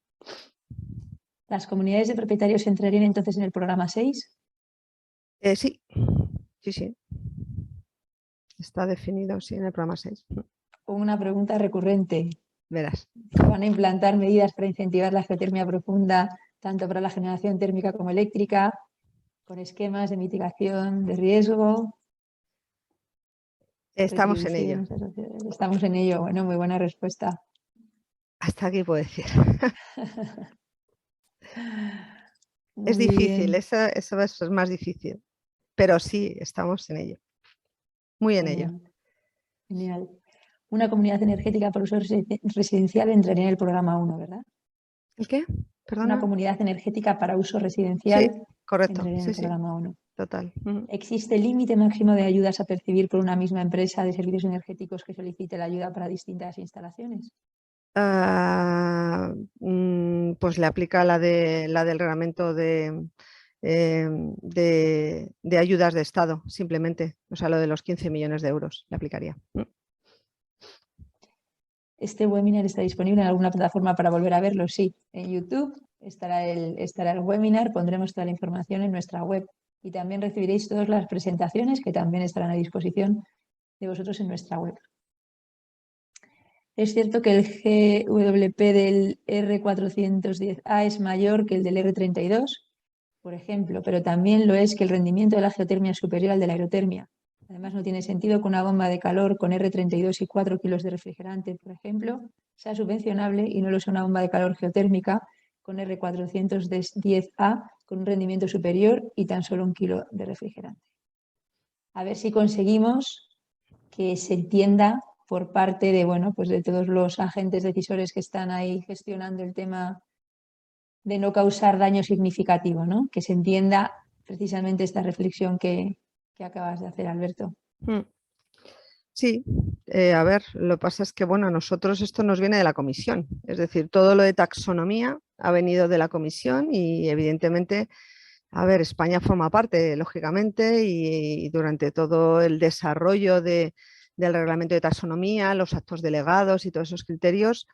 ¿Las comunidades de propietarios entrarían entonces en el programa 6? Sí. Está definido, sí, en el programa 6. Una pregunta recurrente. Verás. ¿Se van a implantar medidas para incentivar la geotermia profunda, tanto para la generación térmica como eléctrica, con esquemas de mitigación de riesgo? Estamos en ello. Estamos en ello. Bueno, muy buena respuesta. Hasta aquí puedo decir. Es Muy difícil, bien. eso es más difícil. Pero sí, estamos en ello. Muy en ello. Genial. Una comunidad energética para uso residencial entraría en el programa 1, ¿verdad? ¿El qué? Una Perdona. comunidad energética para uso Sí, residencial correcto. entraría en el Sí, programa 1. total. ¿Existe límite máximo de ayudas a percibir por una misma empresa de servicios energéticos que solicite la ayuda para distintas instalaciones? Pues le aplica la del reglamento de ayudas de Estado, simplemente. O sea, lo de los 15 millones de euros le aplicaría. ¿Este webinar está disponible en alguna plataforma para volver a verlo? Sí, en YouTube estará el webinar, pondremos toda la información en nuestra web y también recibiréis todas las presentaciones que también estarán a disposición de vosotros en nuestra web. Es cierto que el GWP del R410A es mayor que el del R32, por ejemplo, pero también lo es que el rendimiento de la geotermia es superior al de la aerotermia. Además, no tiene sentido que una bomba de calor con R32 y 4 kilos de refrigerante, por ejemplo, sea subvencionable y no lo sea una bomba de calor geotérmica con R410A con un rendimiento superior y tan solo 1 kilo de refrigerante. A ver si conseguimos que se entienda por parte de, bueno, pues de todos los agentes decisores que están ahí gestionando el tema de no causar daño significativo, ¿no? Que se entienda precisamente esta reflexión que acabas de hacer, Alberto. Sí, a ver, lo que pasa es que, bueno, a nosotros esto nos viene de la comisión, es decir, todo lo de taxonomía ha venido de la comisión y evidentemente, a ver, España forma parte, lógicamente, y durante todo el desarrollo del reglamento de taxonomía, los actos delegados y todos esos criterios,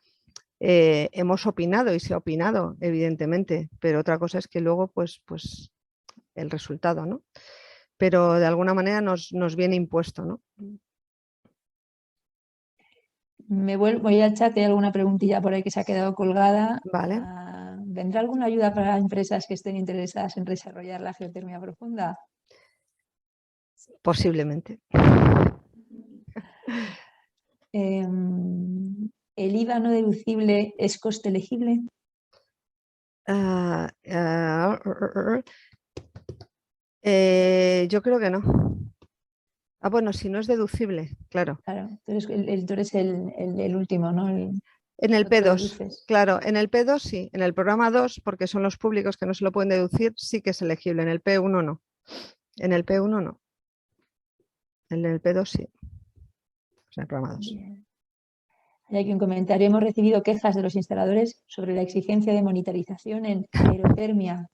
hemos opinado y se ha opinado, evidentemente, pero otra cosa es que luego, pues el resultado, ¿no? Pero de alguna manera nos viene impuesto, ¿no? Voy al chat, hay alguna preguntilla por ahí que se ha quedado colgada. Vale. ¿Vendrá alguna ayuda para empresas que estén interesadas en desarrollar la geotermia profunda? Posiblemente. ¿El IVA no deducible es coste elegible? Yo creo que no. Bueno, si no es deducible, claro. Claro, tú eres el último, ¿no? En el No te lo P2, deduces. claro, en el P2 sí, en el programa 2, porque son los públicos que no se lo pueden deducir, sí que es elegible, en el P1 no. En el P1 no. En el P2 sí. O sea, el programa 2. Bien. Hay aquí un comentario. Hemos recibido quejas de los instaladores sobre la exigencia de monitorización en aerotermia.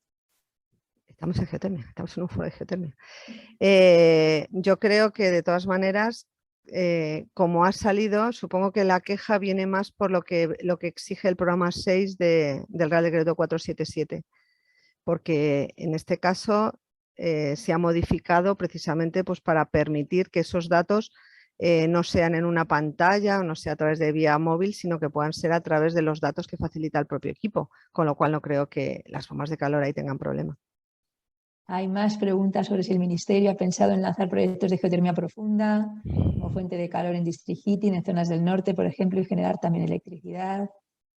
Estamos en geotermia, estamos en un foro de geotermia. Yo creo que de todas maneras, como ha salido, supongo que la queja viene más por lo que exige el programa 6 del Real Decreto 477, porque en este caso se ha modificado precisamente pues, para permitir que esos datos no sean en una pantalla o no sea a través de vía móvil, sino que puedan ser a través de los datos que facilita el propio equipo, con lo cual no creo que las bombas de calor ahí tengan problema. Hay más preguntas sobre si el Ministerio ha pensado en lanzar proyectos de geotermia profunda como fuente de calor en district heating en zonas del norte, por ejemplo, y generar también electricidad.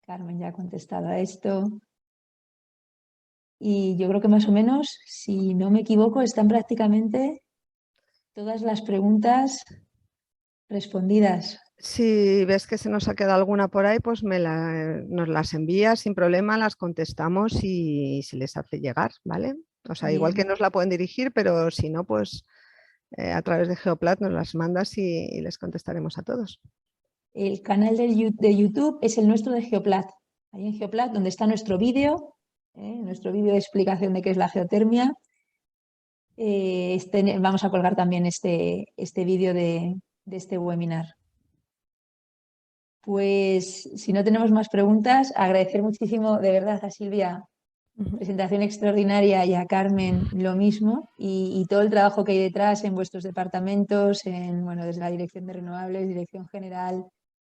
Carmen ya ha contestado a esto. Y yo creo que más o menos, si no me equivoco, están prácticamente todas las preguntas respondidas. Si ves que se nos ha quedado alguna por ahí, pues nos las envías sin problema, las contestamos y se les hace llegar, ¿vale? O sea, igual que Bien. nos la pueden dirigir, pero si no, pues a través de Geoplat nos las mandas y les contestaremos a todos. El canal de YouTube es el nuestro de Geoplat. Ahí en Geoplat, donde está nuestro vídeo de explicación de qué es la geotermia. vamos a colgar también este vídeo de este webinar. Pues si no tenemos más preguntas, agradecer muchísimo de verdad a Silvia, presentación extraordinaria, y a Carmen lo mismo, y todo el trabajo que hay detrás en vuestros departamentos, bueno, desde la Dirección de Renovables, Dirección General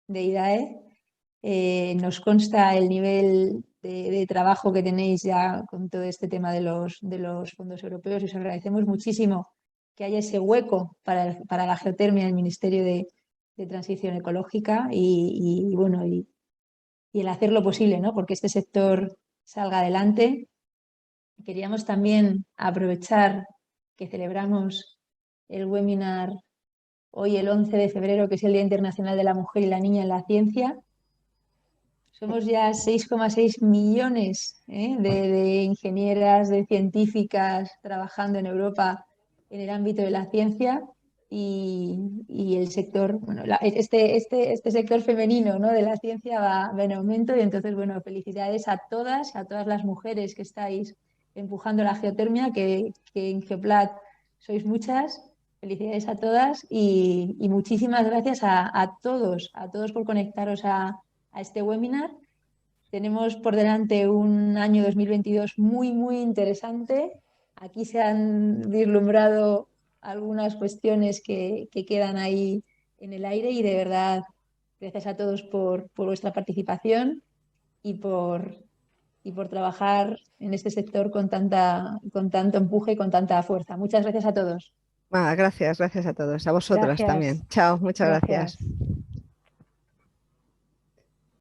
de IDAE. Nos consta el nivel de trabajo que tenéis ya con todo este tema de los fondos europeos, y os agradecemos muchísimo que haya ese hueco para la geotermia en el Ministerio de Transición Ecológica bueno, y el hacer lo posible, ¿no?, porque este sector salga adelante. Queríamos también aprovechar que celebramos el webinar hoy, el 11 de febrero, que es el Día Internacional de la Mujer y la Niña en la Ciencia. Somos ya 6,6 millones de ingenieras, de científicas trabajando en Europa en el ámbito de la ciencia, y el sector, bueno, este sector femenino, ¿no?, de la ciencia va en aumento, y entonces, bueno, felicidades a todas las mujeres que estáis empujando la geotermia, que en Geoplat sois muchas. Felicidades a todas, y muchísimas gracias a todos por conectaros a este webinar. Tenemos por delante un año 2022 muy, muy interesante. Aquí se han vislumbrado algunas cuestiones que quedan ahí en el aire, y de verdad, gracias a todos por vuestra participación y por trabajar en este sector con tanto empuje y con tanta fuerza. Muchas gracias a todos. Gracias a todos, a vosotras Gracias. también. Chao, muchas gracias. Gracias.